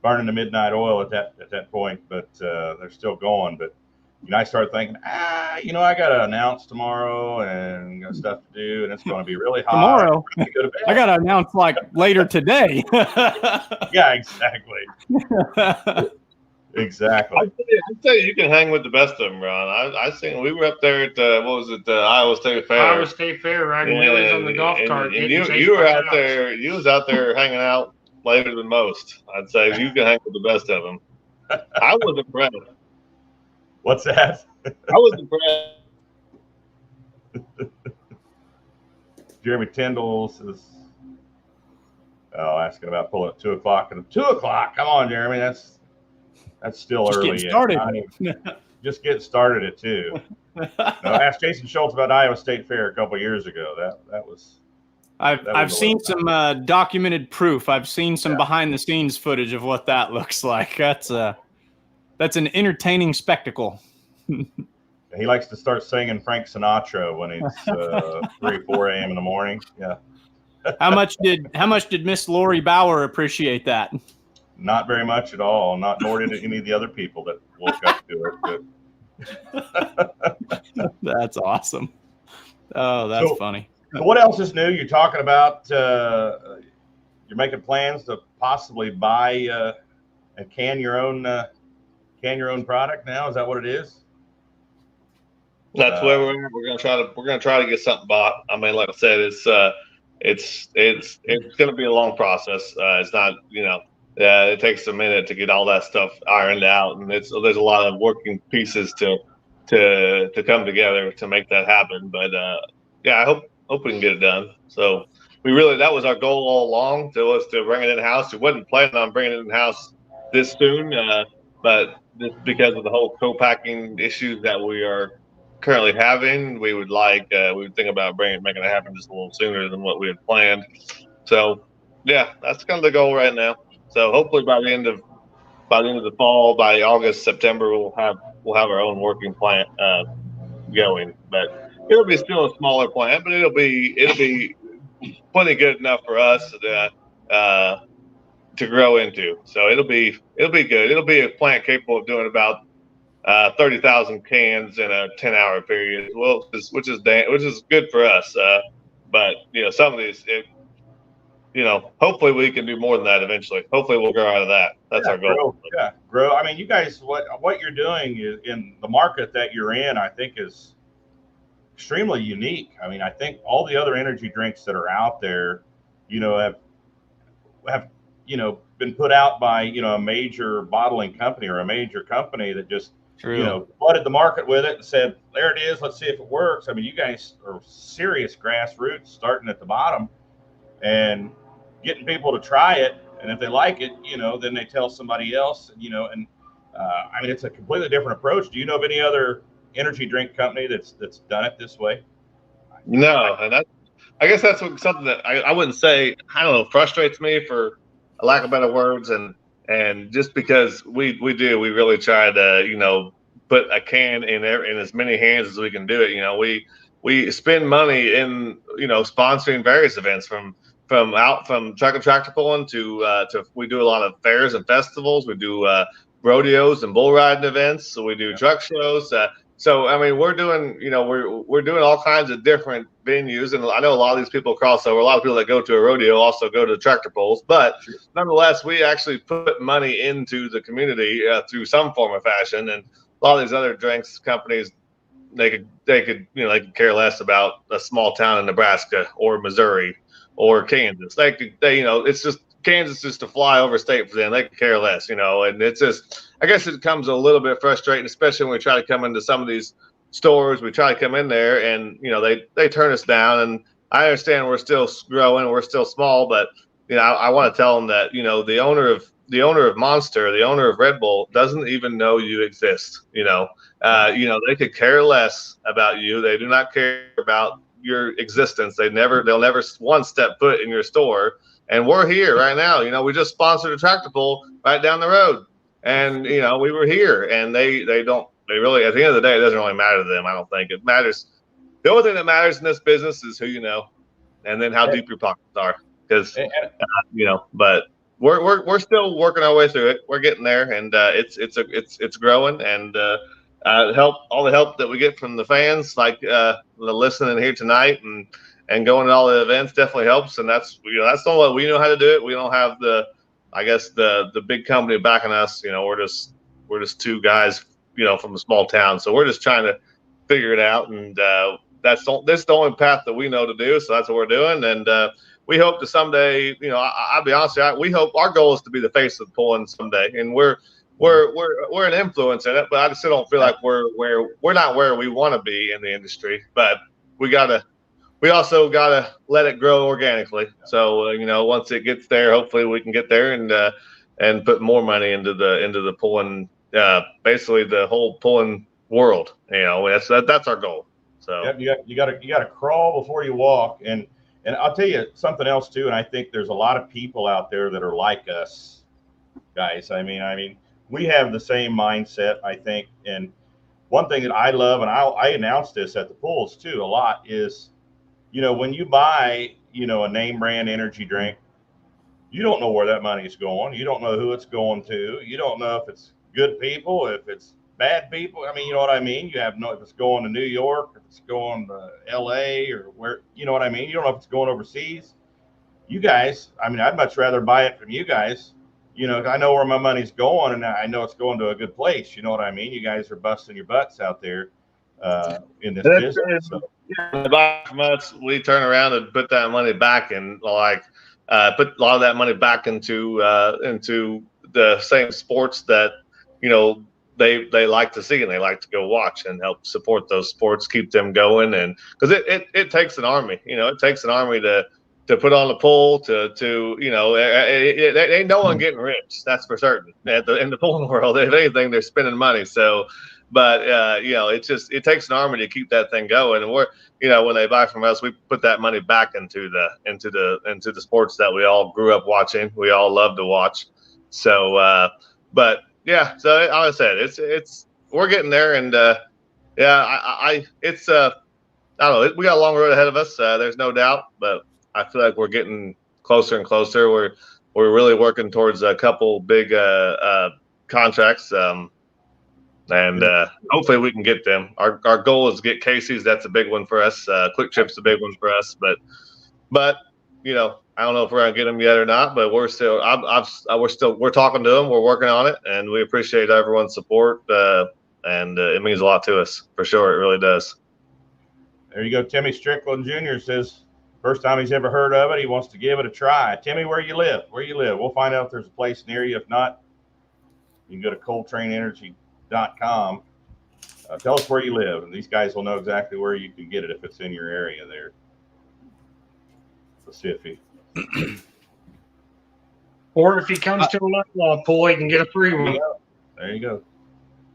burning the midnight oil at that point, but they're still going. But I started thinking, I got to announce tomorrow and got stuff to do, and it's going to be really hot. Tomorrow, Go to bed. I got to announce like later today. Yeah, exactly. Exactly. I'd say you can hang with the best of them, Ron. I seen we were up there at the Iowa State Fair. Iowa State Fair riding wheelies on the golf cart. And you were out there. You was out there hanging out later than most. I'd say you can hang with the best of them. I was impressed. What's that? I was impressed. Jeremy Tyndall says, asking about pulling at 2 o'clock. And 2 o'clock? Come on, Jeremy. That's still Just early. getting started. Just get started at 2. No, ask Jason Schultz about Iowa State Fair a couple years ago. That was. I've seen some documented proof. I've seen some behind the scenes footage of what that looks like. That's an entertaining spectacle. He likes to start singing Frank Sinatra when it's 3, 4 a.m. in the morning. Yeah. How much did Miss Lori Bauer appreciate that? Not very much at all. Nor did any of the other people that woke up to it. That's awesome. Oh, that's funny. So what else is new? You're talking about you're making plans to possibly buy and can your own product now. Is that what it is? That's where we're gonna try to get something bought. I mean, like I said, it's gonna be a long process. It's not, it takes a minute to get all that stuff ironed out, and there's a lot of working pieces to come together to make that happen. But I hope we can get it done. So that was our goal all along, was to bring it in house. We wasn't planning on bringing it in house this soon, but just because of the whole co-packing issues that we are currently having, we would think about making it happen just a little sooner than what we had planned. So that's kind of the goal right now. So hopefully by the end of the fall, by August, September, we'll have our own working plant going. But it'll be still a smaller plant, but it'll be plenty good enough for us to grow into. So it'll be good. It'll be a plant capable of doing about 30,000 cans in a 10-hour period. Well, which is good for us. But some of these, hopefully we can do more than that eventually. Hopefully we'll grow out of that. That's our goal. Grow. I mean, you guys, what you're doing is, in the market that you're in, I think is extremely unique. I mean, I think all the other energy drinks that are out there, have been put out by a major bottling company or a major company that just flooded the market with it and said, there it is, let's see if it works. I mean, you guys are serious grassroots, starting at the bottom and getting people to try it, and if they like it, then they tell somebody else, I mean, it's a completely different approach. Do you know of any other energy drink company that's done it this way? No, and I guess that's something that I wouldn't say, I don't know, frustrates me, for lack of better words, and just because we really try to put a can in as many hands as we can do it. We spend money in sponsoring various events, from truck and tractor pulling to we do a lot of fairs and festivals. We do rodeos and bull riding events. So we do truck shows. So I mean, we're doing we're doing all kinds of different venues, and I know a lot of these people cross over. A lot of people that go to a rodeo also go to tractor pulls, but nonetheless, we actually put money into the community through some form of fashion. And a lot of these other drinks companies, they could care less about a small town in Nebraska or Missouri or Kansas. It's just Kansas just to fly over state for them. They could care less, and it's just, I guess it becomes a little bit frustrating, especially when we try to come into some of these stores. We try to come in there and, they turn us down. And I understand we're still growing, we're still small, but, I want to tell them that, the owner of Monster, the owner of Red Bull, doesn't even know you exist. They could care less about you. They do not care about your existence. They'll never one step foot in your store. And we're here right now. We just sponsored a tractor pull right down the road, and we were here. And they really, at the end of the day, it doesn't really matter to them. I don't think it matters. The only thing that matters in this business is who you know, and then how deep your pockets are. Because but we're still working our way through it. We're getting there, and it's growing, and all the help that we get from the fans, like the listening here tonight and going to all the events definitely helps. And that's the only way we know how to do it. We don't have the big company backing us. We're just two guys, from a small town. So we're just trying to figure it out. And that's the only path that we know to do. So that's what we're doing. And we hope to someday, I'll be honest with you, we hope our goal is to be the face of pulling someday. And we're an influence in it, but I still don't feel like we're not where we want to be in the industry. But we also gotta let it grow organically. So once it gets there, hopefully we can get there and put more money into the pulling, basically the whole pulling world. That's our goal. So yep, you gotta crawl before you walk. And I'll tell you something else too. And I think there's a lot of people out there that are like us, guys. I mean, we have the same mindset, I think. And one thing that I love, and I announced this at the pulls too a lot, is when you buy, a name brand energy drink, you don't know where that money is going. You don't know who it's going to. You don't know if it's good people, if it's bad people. I mean, you know what I mean? You have no, if it's going to New York, if it's going to LA or where, you know what I mean? You don't know if it's going overseas. You guys, I mean, I'd much rather buy it from you guys. I know where my money's going, and I know it's going to a good place. You know what I mean? You guys are busting your butts out there in this business. So. Buy from us, we turn around and put that money back and put a lot of that money back into the same sports that they like to see and they like to go watch, and help support those sports, keep them going. And because it takes an army, it takes an army to put on the pull ain't no one getting rich, that's for certain. In the pulling world, if anything, they're spending money. So. But it takes an army to keep that thing going. And we're when they buy from us, we put that money back into the sports that we all grew up watching. We all love to watch. So, but yeah. So like I said, it's we're getting there, and I don't know. We got a long road ahead of us. There's no doubt, but I feel like we're getting closer and closer. We're really working towards a couple big contracts. And hopefully we can get them. Our goal is to get Casey's. That's a big one for us. Quick Trip's a big one for us. But I don't know if we're gonna get them yet or not. But we're still we're talking to them. We're working on it, and we appreciate everyone's support. And it means a lot to us for sure. It really does. There you go. Timmy Strickland Jr. says first time he's ever heard of it. He wants to give it a try. Timmy, where you live? We'll find out if there's a place near you. If not, you can go to ColtraneEnergy.com. Tell us where you live, and these guys will know exactly where you can get it if it's in your area there. Let's see if he or if he comes to an Outlaw pull, he can get a free one. There you go.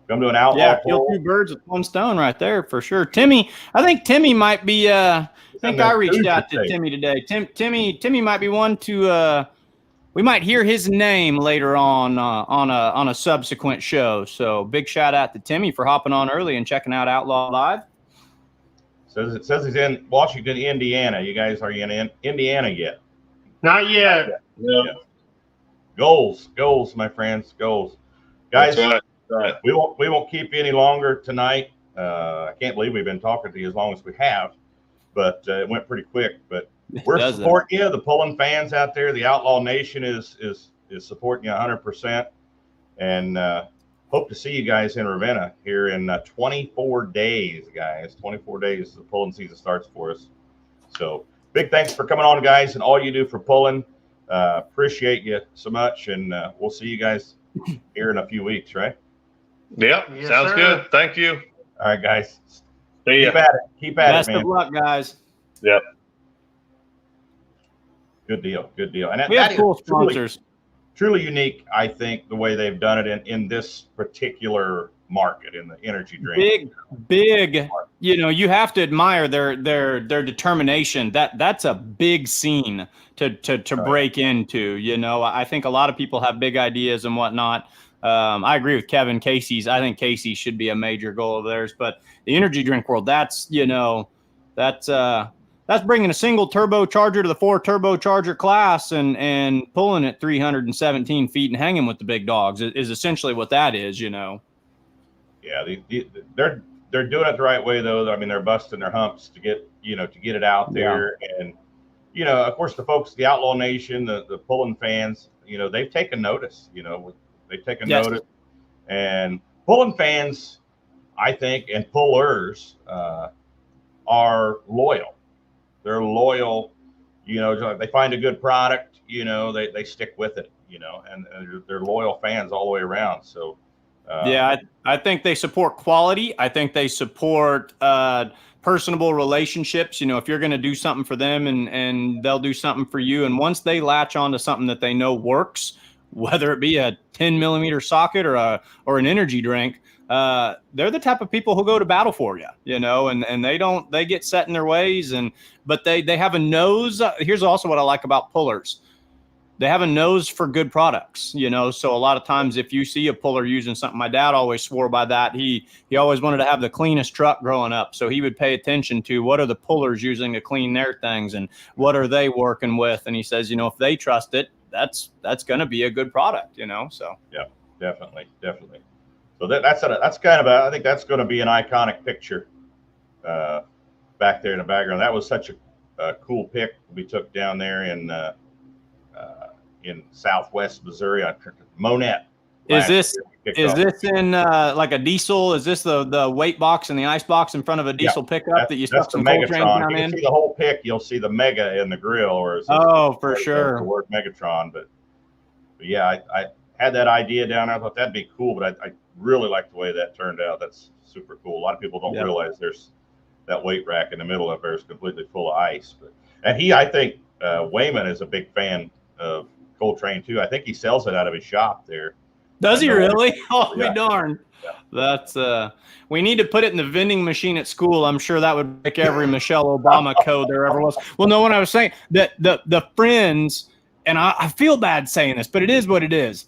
Come to an Outlaw pull. Kill two birds with one stone right there for sure. Timmy, I think Timmy might be I reached out to Timmy today. Timmy might be one to we might hear his name later on a subsequent show. So big shout out to Timmy for hopping on early and checking out Outlaw Live. It says he's in Washington, Indiana. You guys, are you in Indiana yet? Not yet. Yeah. Goals, my friends, goals. Guys, that's right. We won't keep you any longer tonight. I can't believe we've been talking to you as long as we have, but it went pretty quick. But we're supporting you. The pulling fans out there, the Outlaw Nation is supporting you 100%, and hope to see you guys in Ravenna here in 24 days, guys. 24 days the pulling season starts for us. So big thanks for coming on, guys, and all you do for pulling. Appreciate you so much, and we'll see you guys here in a few weeks, right? Yep, yes, sounds good. Thank you. All right, guys. See ya. Keep at Best it, man. Best of luck, guys. Yep. Good deal. And we have cool sponsors. Truly unique, I think, the way they've done it in this particular market, in the energy drink. Big. You have to admire their determination. That's a big scene to break into. I think a lot of people have big ideas and whatnot. I agree with Kevin. Casey's. I think Casey's should be a major goal of theirs. But the energy drink world, that's That's bringing a single turbocharger to the 4 turbocharger class and pulling it 317 feet and hanging with the big dogs is essentially what that is, you know. Yeah, they're doing it the right way though. I mean, they're busting their humps to get it out there, and of course, the folks, the Outlaw Nation, the pulling fans, they've taken notice. They've taken notice, and pulling fans, I think, and pullers are loyal. They're loyal. They find a good product. They stick with it. And they're loyal fans all the way around. So. I think they support quality. I think they support personable relationships. If you're going to do something for them and they'll do something for you. And once they latch on to something that they know works, whether it be a 10 millimeter socket or an energy drink, they're the type of people who go to battle for you, and they get set in their ways. But they have a nose. Here's also what I like about pullers. They have a nose for good products, so a lot of times if you see a puller using something, my dad always swore by that. He always wanted to have the cleanest truck growing up. So he would pay attention to what are the pullers using to clean their things and what are they working with. And he says, if they trust it, that's going to be a good product, so. Yeah, definitely. So that's kind of I think that's going to be an iconic picture back there in the background. That was such a cool pic we took down there in Southwest Missouri on Monette. Is this in like a diesel? Is this the weight box and the ice box in front of a diesel pickup that you stuck some Coltrane down in? You can see the whole pic. You'll see the Mega in the grill, for sure, the word Megatron. But yeah, I had that idea down there. I thought that'd be cool, but I really like the way that turned out. That's super cool. A lot of people don't realize there's that weight rack in the middle of there is completely full of ice. And I think Wayman is a big fan of Coltrane too. I think he sells it out of his shop there. Does he really? Oh, be darned. Yeah. That's we need to put it in the vending machine at school. I'm sure that would break every Michelle Obama code there ever was. Well, no, when I was saying that the friends, and I feel bad saying this, but it is what it is.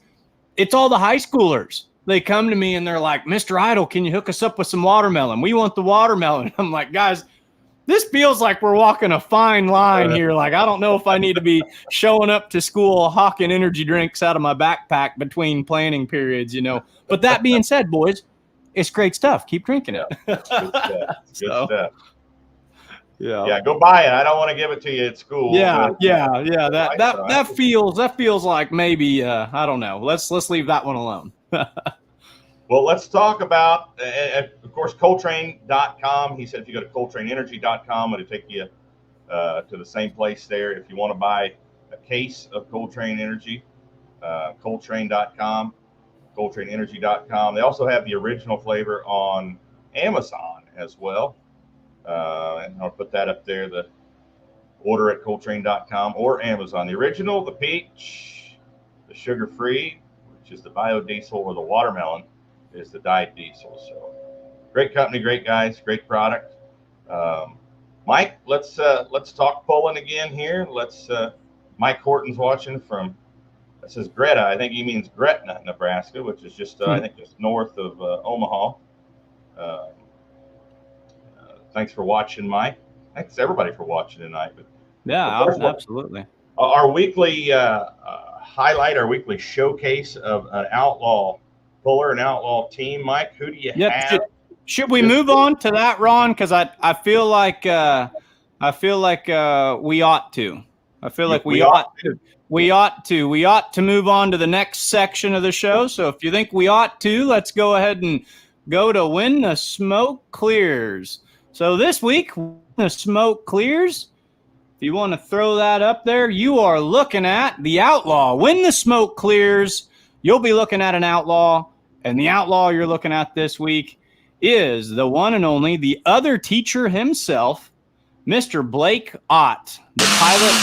It's all the high schoolers. They come to me and they're like, Mr. Idol, can you hook us up with some watermelon? We want the watermelon. I'm like, guys, this feels like we're walking a fine line here. Like, I don't know if I need to be showing up to school hawking energy drinks out of my backpack between planning periods, But that being said, boys, it's great stuff. Keep drinking it. Good stuff. Good stuff. Yeah, go buy it. I don't want to give it to you at school. Yeah. That feels like maybe I don't know. Let's leave that one alone. Well, let's talk about, of course, Coltrane.com. He said if you go to ColtraneEnergy.com, it'll take you to the same place there. If you want to buy a case of Coltrane Energy, Coltrane.com, ColtraneEnergy.com. They also have the original flavor on Amazon as well. And I'll put that up there, the order at Coltrane.com or Amazon. The original, the peach, the sugar-free, which is the biodiesel, or the watermelon is the dyed diesel. So great company, great guys, great product. Mike, let's talk pulling again here. Mike Horton's watching from, this is Greta. I think he means Gretna, Nebraska, which is just I think just north of Omaha. Thanks for watching, Mike. Thanks everybody for watching tonight. But yeah, absolutely. Our weekly highlight, our weekly showcase of an outlaw puller, an outlaw team. Mike, who do you have? Should we move on to that, Ron? Because I feel like we ought to. I feel like we ought to. We ought to move on to the next section of the show. So if you think we ought to, let's go ahead and go to When the Smoke Clears. So this week, When the Smoke Clears, if you want to throw that up there, you are looking at the Outlaw. When the smoke clears, you'll be looking at an outlaw. And the outlaw you're looking at this week is the one and only, the other teacher himself, Mr. Blake Ott, the pilot.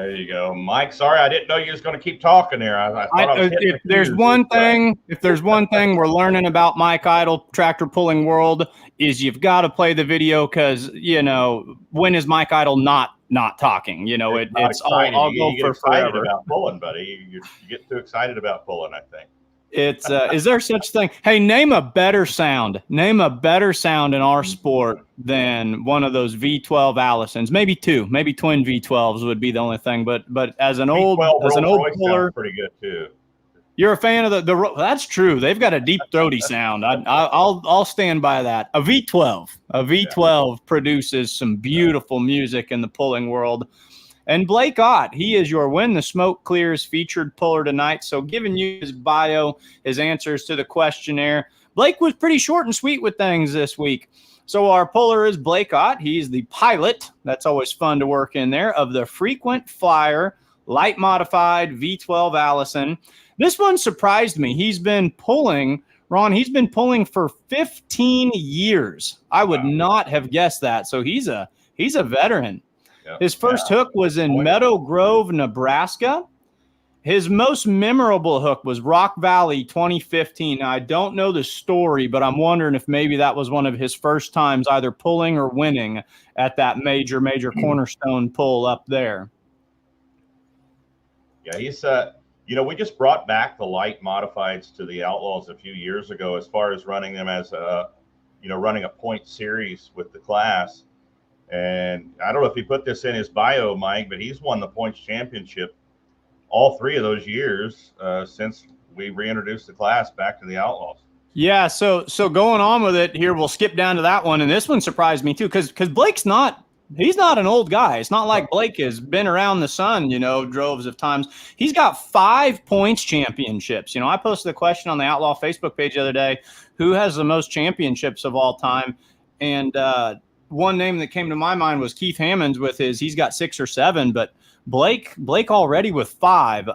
There you go, Mike. Sorry, I didn't know you was going to keep talking there. I thought I was hitting if there's one thing we're learning about Mike Idle tractor pulling world is you've got to play the video because when is Mike Idle not talking? It's all go for forever. About pulling, buddy. You get too excited about pulling, I think. It's is there such thing? Hey, name a better sound. Name a better sound in our sport than one of those V12 Allisons. Maybe two. Maybe twin V12s would be the only thing. But as an old puller, pretty good too. You're a fan of the that's true. They've got a deep throaty sound. I'll stand by that. A V12 produces some beautiful music in the pulling world. And Blake Ott, he is your When the Smoke Clears featured puller tonight. So giving you his bio, his answers to the questionnaire. Blake was pretty short and sweet with things this week. So our puller is Blake Ott. He's the pilot. That's always fun to work in there of the frequent flyer light modified V12 Allison. This one surprised me. He's been pulling, Ron, for 15 years. I would not have guessed that. So he's a veteran. His first hook was in Meadow Grove, Nebraska. His most memorable hook was Rock Valley 2015. Now, I don't know the story, but I'm wondering if maybe that was one of his first times either pulling or winning at that major cornerstone pull up there. Yeah, he's we just brought back the light modifieds to the Outlaws a few years ago as far as running them as running a point series with the class. And I don't know if he put this in his bio, Mike, but he's won the points championship all 3 of those years since we reintroduced the class back to the Outlaws. Yeah, so going on with it here, we'll skip down to that one. And this one surprised me too, because Blake's he's not an old guy. It's not like Blake has been around the sun, droves of times. He's got 5 points championships. I posted a question on the Outlaw Facebook page the other day, who has the most championships of all time? And one name that came to my mind was Keith Hammonds with he's got 6 or 7, but Blake already with 5.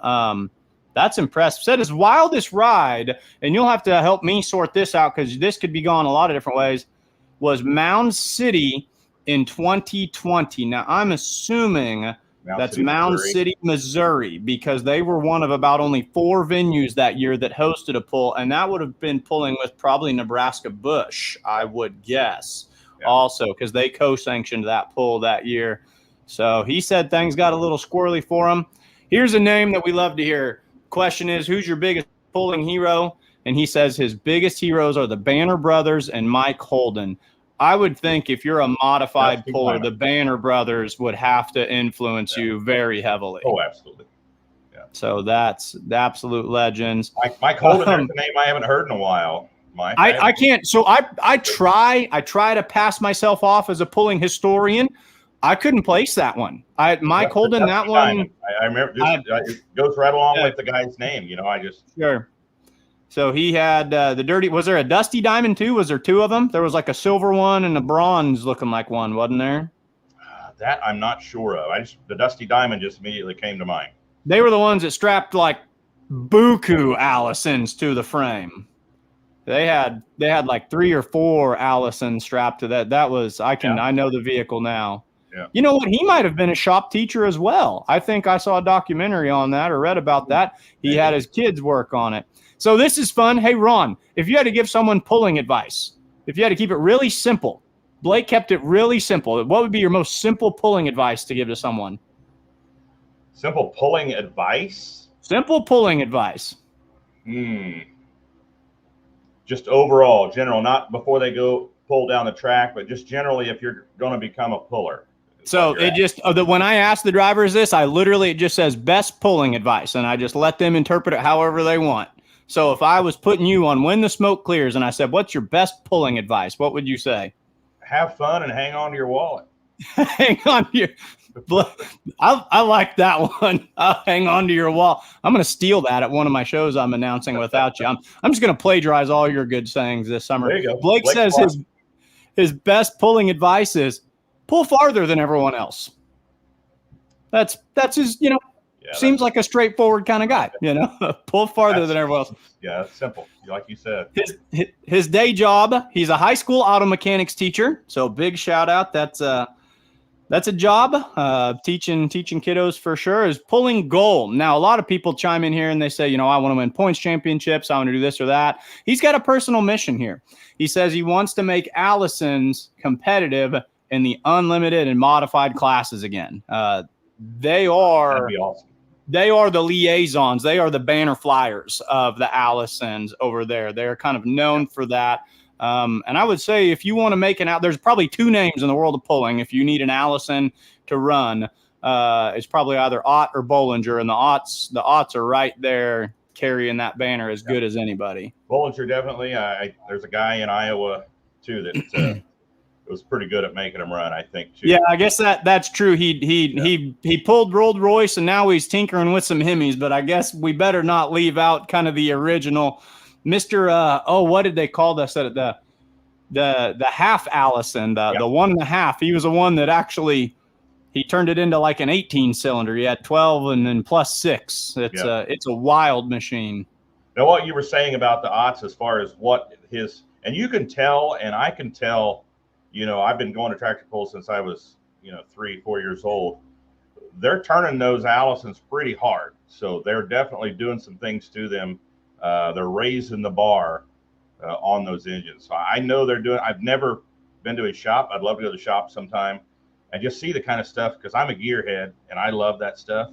That's impressive. Said his wildest ride, and you'll have to help me sort this out because this could be gone a lot of different ways, was Mound City in 2020. Now, I'm assuming that's Mound City, Missouri, because they were one of about only 4 venues that year that hosted a pull, and that would have been pulling with probably Nebraska Bush, I would guess. Also, because they co-sanctioned that pull that year. So he said things got a little squirrely for him. Here's a name that we love to hear. Question is, who's your biggest pulling hero? And he says his biggest heroes are the Banner Brothers and Mike Holden. I would think if you're a modified puller, the Banner Brothers would have to influence you very heavily. Oh, absolutely. Yeah. So that's the absolute legends. Mike Holden, there's a name I haven't heard in a while. Mike, I can't. So I try to pass myself off as a pulling historian. I couldn't place that one. Mike Holden, that one. I remember. It goes right along with the guy's name. Sure. So he had the dirty. Was there a Dusty Diamond too? Was there 2 of them? There was like a silver one and a bronze looking like one, wasn't there? That I'm not sure of. The Dusty Diamond just immediately came to mind. They were the ones that strapped like buku Allisons to the frame. They had like 3 or 4 Allison strapped to that. That was I know the vehicle now. Yeah. You know what? He might have been a shop teacher as well. I think I saw a documentary on that or read about that. He had his kids work on it. So this is fun. Hey, Ron, if you had to give someone pulling advice, if you had to keep it really simple, Blake kept it really simple. What would be your most simple pulling advice to give to someone? Simple pulling advice? Simple pulling advice. Just overall, general, not before they go pull down the track, but just generally if you're going to become a puller. So it just, when I ask the drivers this, it just says best pulling advice, and I just let them interpret it however they want. So if I was putting you on When the Smoke Clears and I said, what's your best pulling advice? What would you say? Have fun and hang on to your wallet. Hang on to your, I like that one. I'll hang on to your wall. I'm going to steal that at one of my shows I'm announcing without you. I'm just going to plagiarize all your good sayings this summer. There you go. Blake says his best pulling advice is pull farther than everyone else. That's his, seems like a straightforward kind of guy, pull farther than everyone else. Yeah, it's simple. Like you said. His day job, he's a high school auto mechanics teacher. So big shout out. That's That's a job. Teaching kiddos for sure is pulling goal. Now, a lot of people chime in here and they say, you know, I want to win points championships. I want to do this or that. He's got a personal mission here. He says he wants to make Allison's competitive in the unlimited and modified classes again. They are That'd be awesome. They are the liaisons. They are the banner flyers of the Allisons over there. They're kind of known for that. And I would say if you want to make there's probably two names in the world of pulling. If you need an Allison to run, it's probably either Ott or Bollinger, and the Otts are right there carrying that banner as good as anybody. Bollinger definitely. There's a guy in Iowa too that was pretty good at making them run, I think too. Yeah, I guess that's true. He pulled Rolls Royce, and now he's tinkering with some Hemis. But I guess we better not leave out kind of the original Mr. What did they call this? The half Allison, the 1.5. He was the one that actually he turned it into like an 18 cylinder. He had 12 and then plus 6. It's a wild machine. Now, what you were saying about the Otts as far as what and you can tell, and I can tell. You know, I've been going to tractor pull since I was, 3-4 years old. They're turning those Allisons pretty hard. So they're definitely doing some things to them. They're raising the bar on those engines. So I know they're doing. I've never been to a shop. I'd love to go to the shop sometime and just see the kind of stuff, because I'm a gearhead and I love that stuff.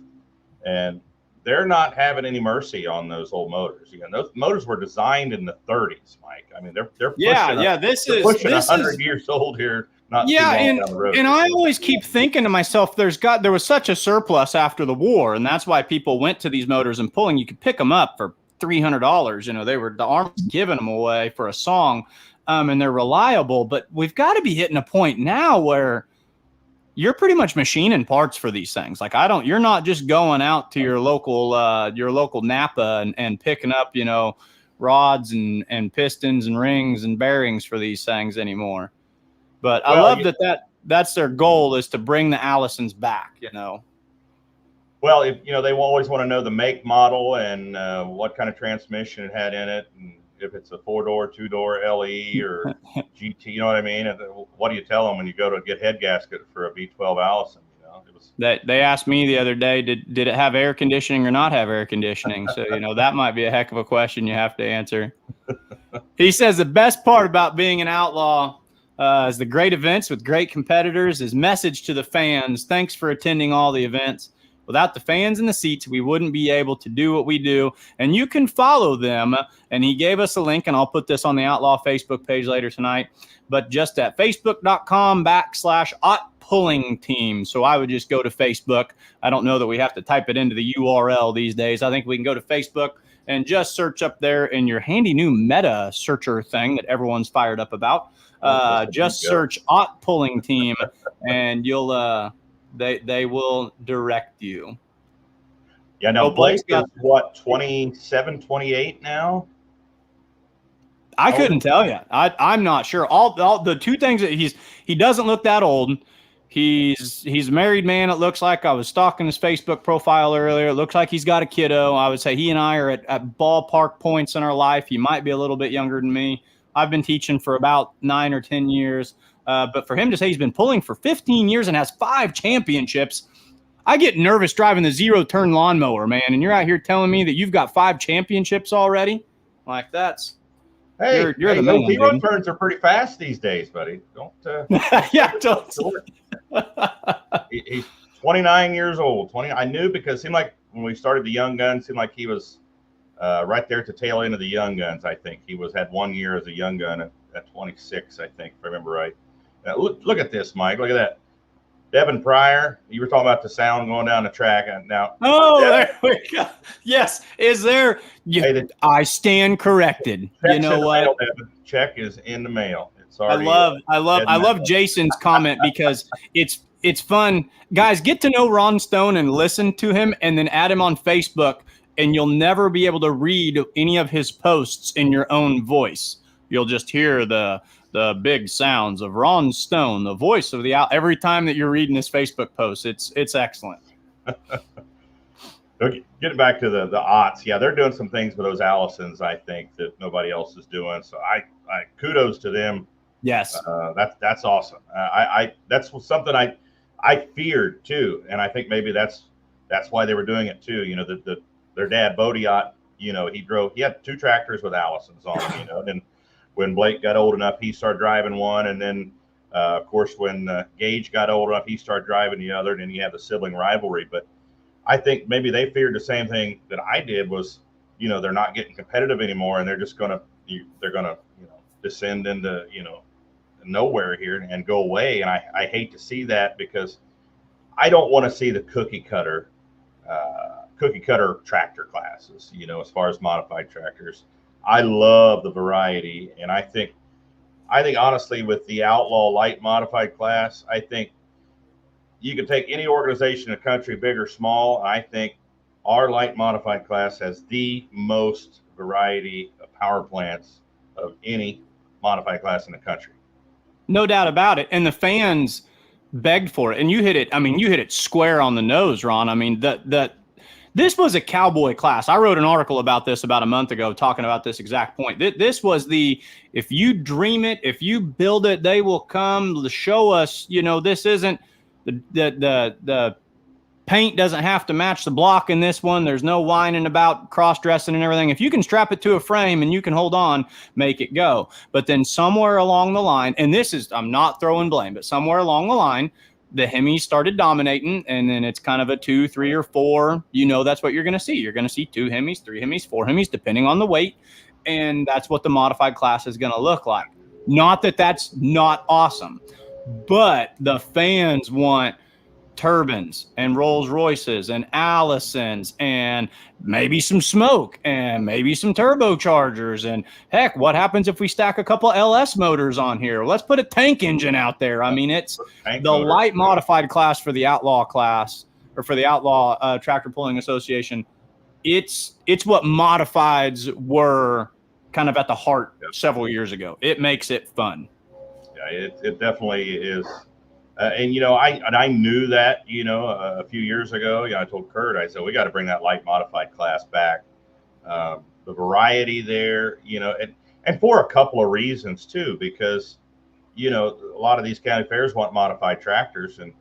And they're not having any mercy on those old motors. Those motors were designed in the 30s, Mike. I mean, they're pushing pushing 100 years old here. Not too long down the road. And I always keep thinking to myself, there was such a surplus after the war, and that's why people went to these motors and pulling. You could pick them up for $300. The Army's giving them away for a song, and they're reliable. But we've got to be hitting a point now where you're pretty much machining parts for these things. Like you're not just going out to your local Napa and picking up, rods and pistons and rings and bearings for these things anymore. But I love that's their goal, is to bring the Allisons back, Well, if they always want to know the make, model, and what kind of transmission it had in it, and if it's a 4-door, 2-door LE or GT, you know what I mean? And what do you tell them when you go to get head gasket for a V12 Allison? They asked me the other day, did it have air conditioning or not have air conditioning? So, that might be a heck of a question you have to answer. He says the best part about being an outlaw is the great events with great competitors. His message to the fans: thanks for attending all the events. Without the fans in the seats, we wouldn't be able to do what we do. And you can follow them. And he gave us a link, and I'll put this on the Outlaw Facebook page later tonight. But just at facebook.com/Ott Pulling Team. So I would just go to Facebook. I don't know that we have to type it into the URL these days. I think we can go to Facebook and just search up there in your handy new meta searcher thing that everyone's fired up about. Just search Ott Pulling Team, and you'll they will direct you. Yeah, now Blake is what, 27, 28 now? I couldn't tell you. I'm not sure. All the two things that he doesn't look that old. He's a married man. It looks like. I was stalking his Facebook profile earlier. It looks like he's got a kiddo. I would say he and I are at ballpark points in our life. He might be a little bit younger than me. I've been teaching for about 9 or 10 years. But for him to say he's been pulling for 15 years and has 5 championships, I get nervous driving the 0-turn lawnmower, man. And you're out here telling me that you've got 5 championships already? Like, that's... Hey, you're the those man, 0-turns are pretty fast these days, buddy. Don't... yeah, don't... He's 29 years old. I knew, because it seemed like when we started the Young Guns, it seemed like he was right there at the tail end of the Young Guns, I think. He had 1 year as a Young Gun at 26, I think, if I remember right. Look at this, Mike. Look at that. Devin Pryor, you were talking about the sound going down the track. And now, there we go. Yes. Is there? I stand corrected. You know what? Mail, check is in the mail. It's already. I love Jason's comment, because it's fun. Guys, get to know Ron Stone and listen to him, and then add him on Facebook, and you'll never be able to read any of his posts in your own voice. You'll just hear the big sounds of Ron Stone, the voice of the out, every time that you're reading his Facebook post. It's excellent. Getting back to the Otts, yeah, they're doing some things with those Allisons, I think, that nobody else is doing. So I kudos to them. Yes, that's awesome. That's something I I feared too, and I think maybe that's why they were doing it too. You know, their dad Bodiot, you know, he had 2 tractors with Allisons on them, you know, and when Blake got old enough, he started driving one, and then of course when Gage got old enough, he started driving the other, and then you have the sibling rivalry. But I think maybe they feared the same thing that I did, was, you know, they're not getting competitive anymore, and they're just gonna descend into, you know, nowhere here and go away. And I hate to see that, because I don't want to see the cookie cutter tractor classes, you know, as far as modified tractors. I love the variety, and I think honestly, with the Outlaw light modified class, I think you can take any organization in the country, big or small. I think our light modified class has the most variety of power plants of any modified class in the country. No doubt about it. And the fans begged for it. And you hit it. I mean, you hit it square on the nose, Ron. I mean, this was a cowboy class. I wrote an article about this about a month ago, talking about this exact point. This was if you dream it, if you build it, they will come to show us, you know, this isn't the paint doesn't have to match the block in this one. There's no whining about cross-dressing and everything. If you can strap it to a frame and you can hold on, make it go. But then somewhere along the line, and this is, I'm not throwing blame, but somewhere along the line, the Hemis started dominating, and then it's kind of a 2, 3, or 4. You know, that's what you're going to see. You're going to see 2 Hemis, 3 Hemis, 4 Hemis, depending on the weight. And that's what the modified class is going to look like. Not that that's not awesome, but the fans want turbines and Rolls Royces and Allisons and maybe some smoke and maybe some turbochargers. And heck, what happens if we stack a couple LS motors on here? Let's put a tank engine out there. I mean, it's the light modified class for the Outlaw class, or for the Outlaw Tractor Pulling Association. It's what modifieds were kind of at the heart several years ago. It makes it fun. Yeah, it definitely is. And, you know, I knew that, you know, a few years ago. You know, I told Kurt, I said, we got to bring that light modified class back. The variety there, you know, and for a couple of reasons too, because, you know, a lot of these county fairs want modified tractors, and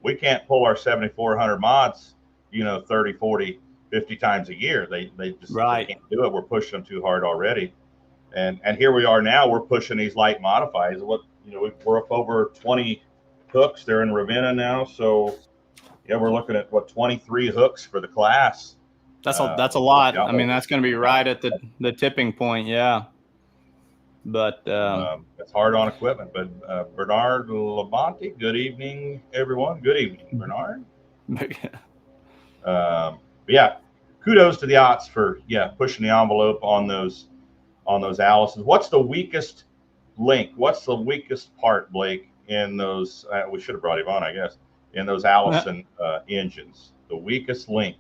we can't pull our 7,400 mods, you know, 30, 40, 50 times a year. They just they can't do it. We're pushing them too hard already. And here we are now, we're pushing these light modifieds. What, you know, we're up over 20 hooks. They're in Ravenna now, so yeah, we're looking at 23 hooks for the class. That's a lot. I mean, that's going to be right at the tipping point. Yeah, but it's hard on equipment. But Bernard Labonte, good evening, everyone. Good evening, Bernard. Yeah, kudos to the Otts for pushing the envelope on those Allisons. What's the weakest link? What's the weakest part, Blake, in those? We should have brought him on, I guess. In those Allison engines, the weakest link.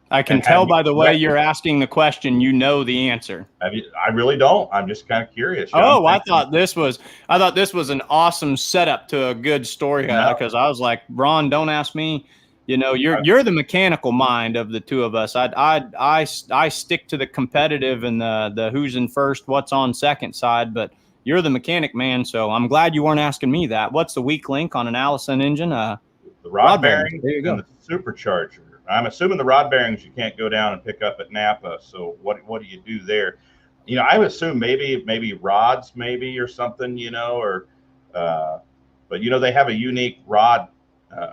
I can tell by the way you're asking the question, you know the answer. I really don't. I'm just kind of curious. I thought this was an awesome setup to a good story, because I was like, Ron, don't ask me. You know, you're the mechanical mind of the two of us. I stick to the competitive and the who's in first, what's on second side, but you're the mechanic man, so I'm glad you weren't asking me that. What's the weak link on an Allison engine? The rod bearings and the supercharger. I'm assuming the rod bearings you can't go down and pick up at Napa. So what do you do there? You know, I would assume maybe rods, or something. You know, or but you know, they have a unique rod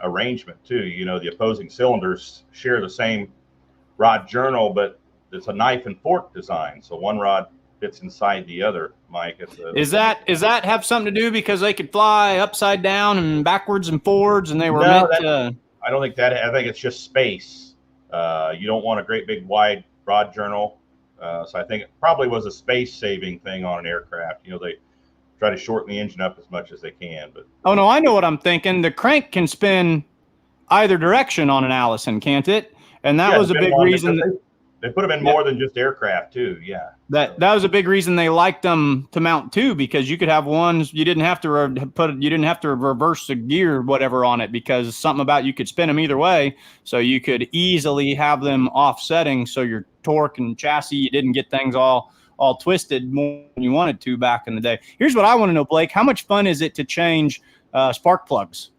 arrangement too. You know, the opposing cylinders share the same rod journal, but it's a knife and fork design. So one rod fits inside the other. Mike, is that have something to do because they could fly upside down and backwards and forwards, and they were meant to? I don't think that. I think it's just space. You don't want a great big wide rod journal, so I think it probably was a space saving thing on an aircraft. You know, they try to shorten the engine up as much as they can. But oh no, I know what I'm thinking. The crank can spin either direction on an Allison, can't it? And that was a big reason. They put them in more than just aircraft too. Yeah. That was a big reason they liked them to mount too, because you could have ones you didn't have to reverse the gear or whatever on it, because something about you could spin them either way, so you could easily have them offsetting, so your torque and chassis, you didn't get things all twisted more than you wanted to back in the day. Here's what I want to know, Blake: how much fun is it to change spark plugs,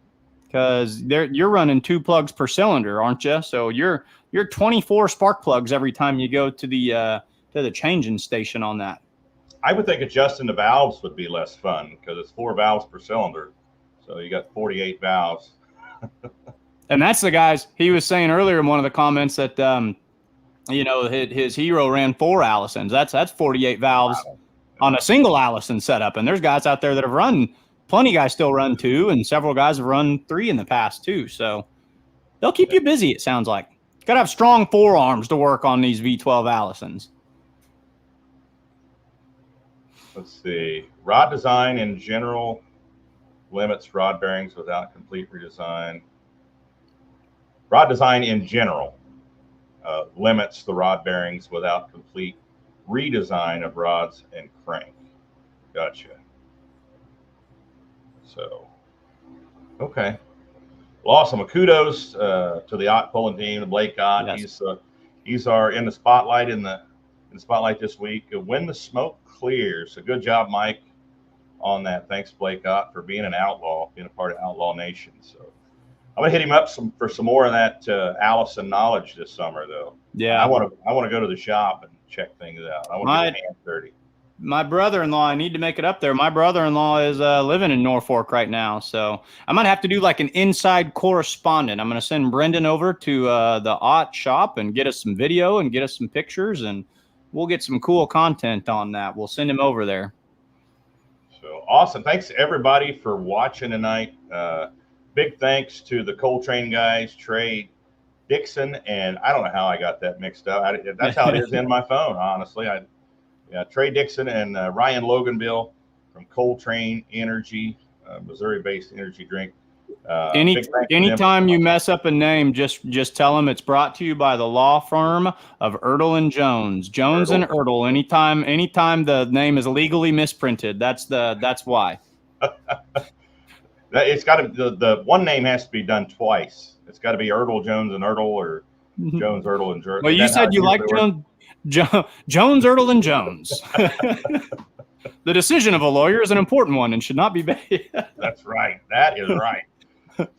because you're running 2 plugs per cylinder, aren't you? So you're 24 spark plugs every time you go to the changing station on that. I would think adjusting the valves would be less fun because it's 4 valves per cylinder. So you got 48 valves. And that's the guys he was saying earlier in one of the comments that, his Hero ran 4 Allisons. That's 48 valves on a single Allison setup. And there's guys out there that have run, plenty of guys still run 2, and several guys have run 3 in the past too. So they'll keep you busy, it sounds like. Got to have strong forearms to work on these V12 Allisons. Let's see. Rod design in general limits rod bearings without complete redesign. Rod design in general limits the rod bearings without complete redesign of rods and crank. Gotcha. So, okay. Well, awesome. Well, kudos to the Ott pulling team, the Blake Ott. Yes. He's in the spotlight in the spotlight this week. When the smoke clears. So good job, Mike, on that. Thanks, Blake Ott, for being an outlaw, being a part of Outlaw Nation. So I'm gonna hit him up for some more of that Allison knowledge this summer, though. Yeah, I want to go to the shop and check things out. I want to get hands dirty. My brother-in-law, I need to make it up there. My brother-in-law is living in Norfolk right now, so I might have to do like an inside correspondent. I'm going to send Brendan over to the Ott shop and get us some video and get us some pictures, and we'll get some cool content on that. We'll send him over there. So awesome. Thanks, everybody, for watching tonight. Big thanks to the Coltrane guys, Trey Dixon, and I don't know how I got that mixed up. That's how it is in my phone, honestly. Trey Dixon and Ryan Loganbill from Coltrane Energy, Missouri-based energy drink. Anytime you mess up a name, just tell them it's brought to you by the law firm of Ertl and Jones. Jones and Ertl. Anytime the name is legally misprinted, that's why. It's got to the one name has to be done twice. It's got to be Ertl, Jones, and Ertl, or Jones, Ertl, and Jones. Well, you said you like Jones, Ertl, and Jones. The decision of a lawyer is an important one and should not be made. That's right. That is right.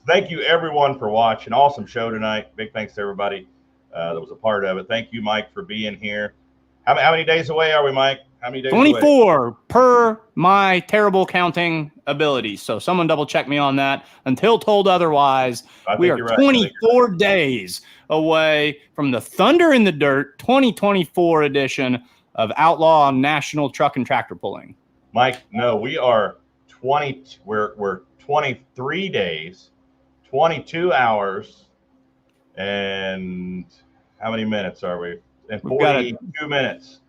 Thank you, everyone, for watching. Awesome show tonight. Big thanks to everybody that was a part of it. Thank you, Mike, for being here. How many days away are we, Mike? How many days 24 away? Per my terrible counting ability. So someone double check me on that. Until told otherwise, we are 24 days away from the Thunder in the Dirt 2024 edition of Outlaw National Truck and Tractor Pulling. Mike, no, we are 20. We're 23 days, 22 hours, and how many minutes are we? And 42 minutes.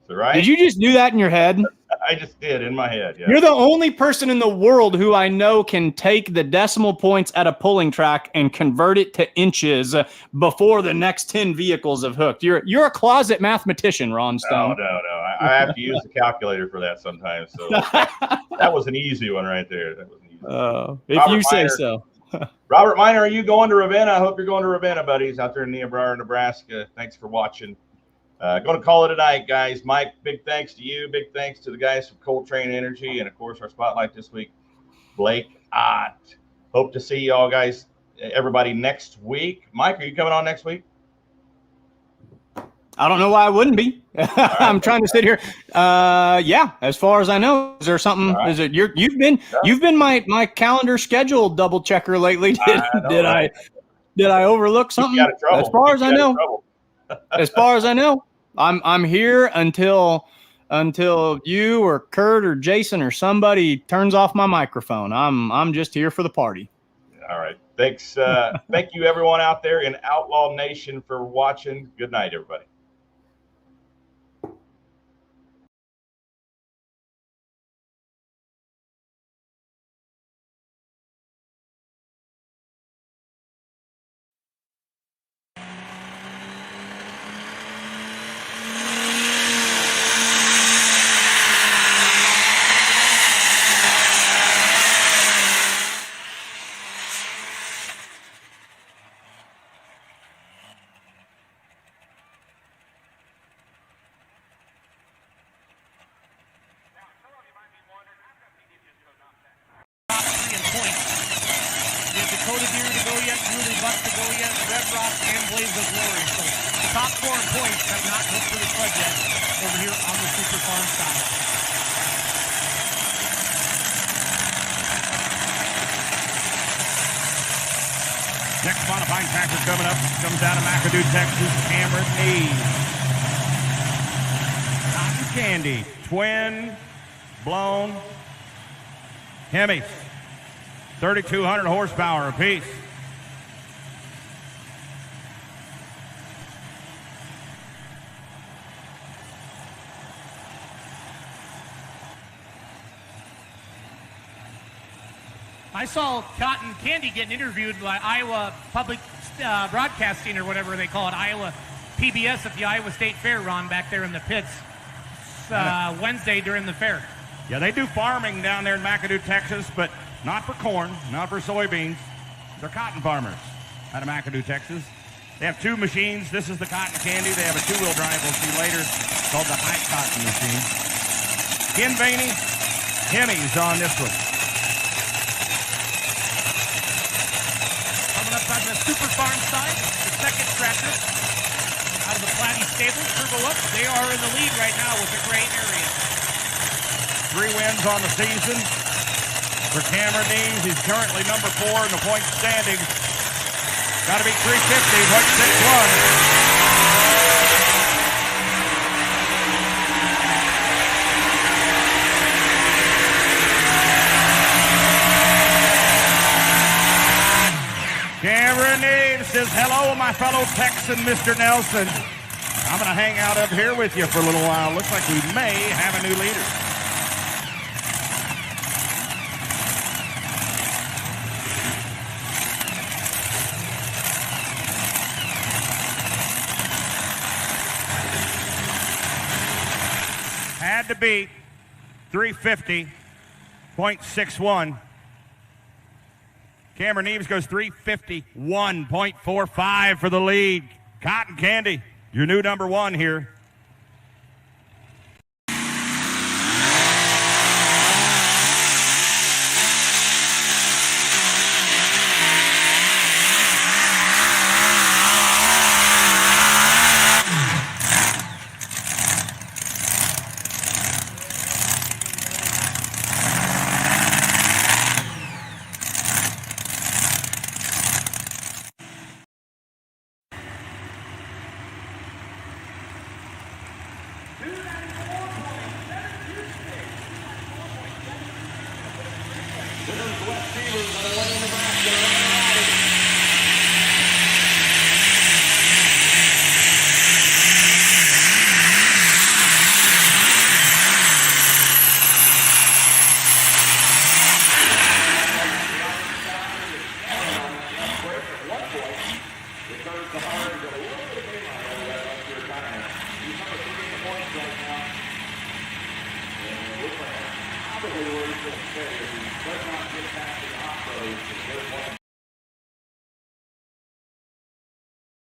Is that right? Did you just do that in your head? I just did in my head. Yeah. You're the only person in the world who I know can take the decimal points at a pulling track and convert it to inches before the next 10 vehicles have hooked. You're a closet mathematician, Ron Stone. No. I have to use the calculator for that sometimes. So that was an easy one right there. That was an easy one. If you say so. Robert Miner, are you going to Ravenna? I hope you're going to Ravenna, buddies, out there in Niobrara, Nebraska. Thanks for watching. Going to call it a night, guys. Mike, big thanks to you. Big thanks to the guys from Coltrane Energy. And, of course, our spotlight this week, Blake Ott. Hope to see you all, guys, everybody, next week. Mike, are you coming on next week? I don't know why I wouldn't be. I'm trying to sit here. Yeah, as far as I know, is there something? Right. Is it you've been my calendar schedule double checker lately? Did I overlook something? As far as I know, as far as I know, I'm here until you or Kurt or Jason or somebody turns off my microphone. I'm just here for the party. All right. Thanks. Thank you, everyone out there in Outlaw Nation, for watching. Good night, everybody. truly Buck Segovia, Red Rock, and Blaze of Glory. So the top 4 in points have not looked for the club yet over here on the Super Farm side. Next modifying tractor coming up comes out of McAdoo, Texas, Cameron Neves. Cotton Candy, twin blown Hemis, 3,200 horsepower apiece. I saw Cotton Candy getting interviewed by Iowa Public Broadcasting or whatever they call it, Iowa PBS at the Iowa State Fair, Ron, back there in the pits Wednesday during the fair. Yeah, they do farming down there in McAdoo, Texas, but not for corn, not for soybeans. They're cotton farmers out of McAdoo, Texas. They have 2 machines. This is the Cotton Candy. They have a 2-wheel drive we'll see later called the High Cotton machine. Ken Vaney, Hemis on this one. Coming up on the Super Farm side, the second tractor out of the Platte stable, Turbo Up. They are in the lead right now with a great area. 3 wins on the season for Cameron Neves. He's currently number 4 in the point standings. Got to be 350.61. Cameron Neves says, hello, my fellow Texan, Mr. Nelson. I'm going to hang out up here with you for a little while. Looks like we may have a new leader. Had to beat 350.61. Cameron Neves goes 351.45 for the lead. Cotton Candy, your new number 1 here. Probably where he's going to stay if he does not get back to the hot road.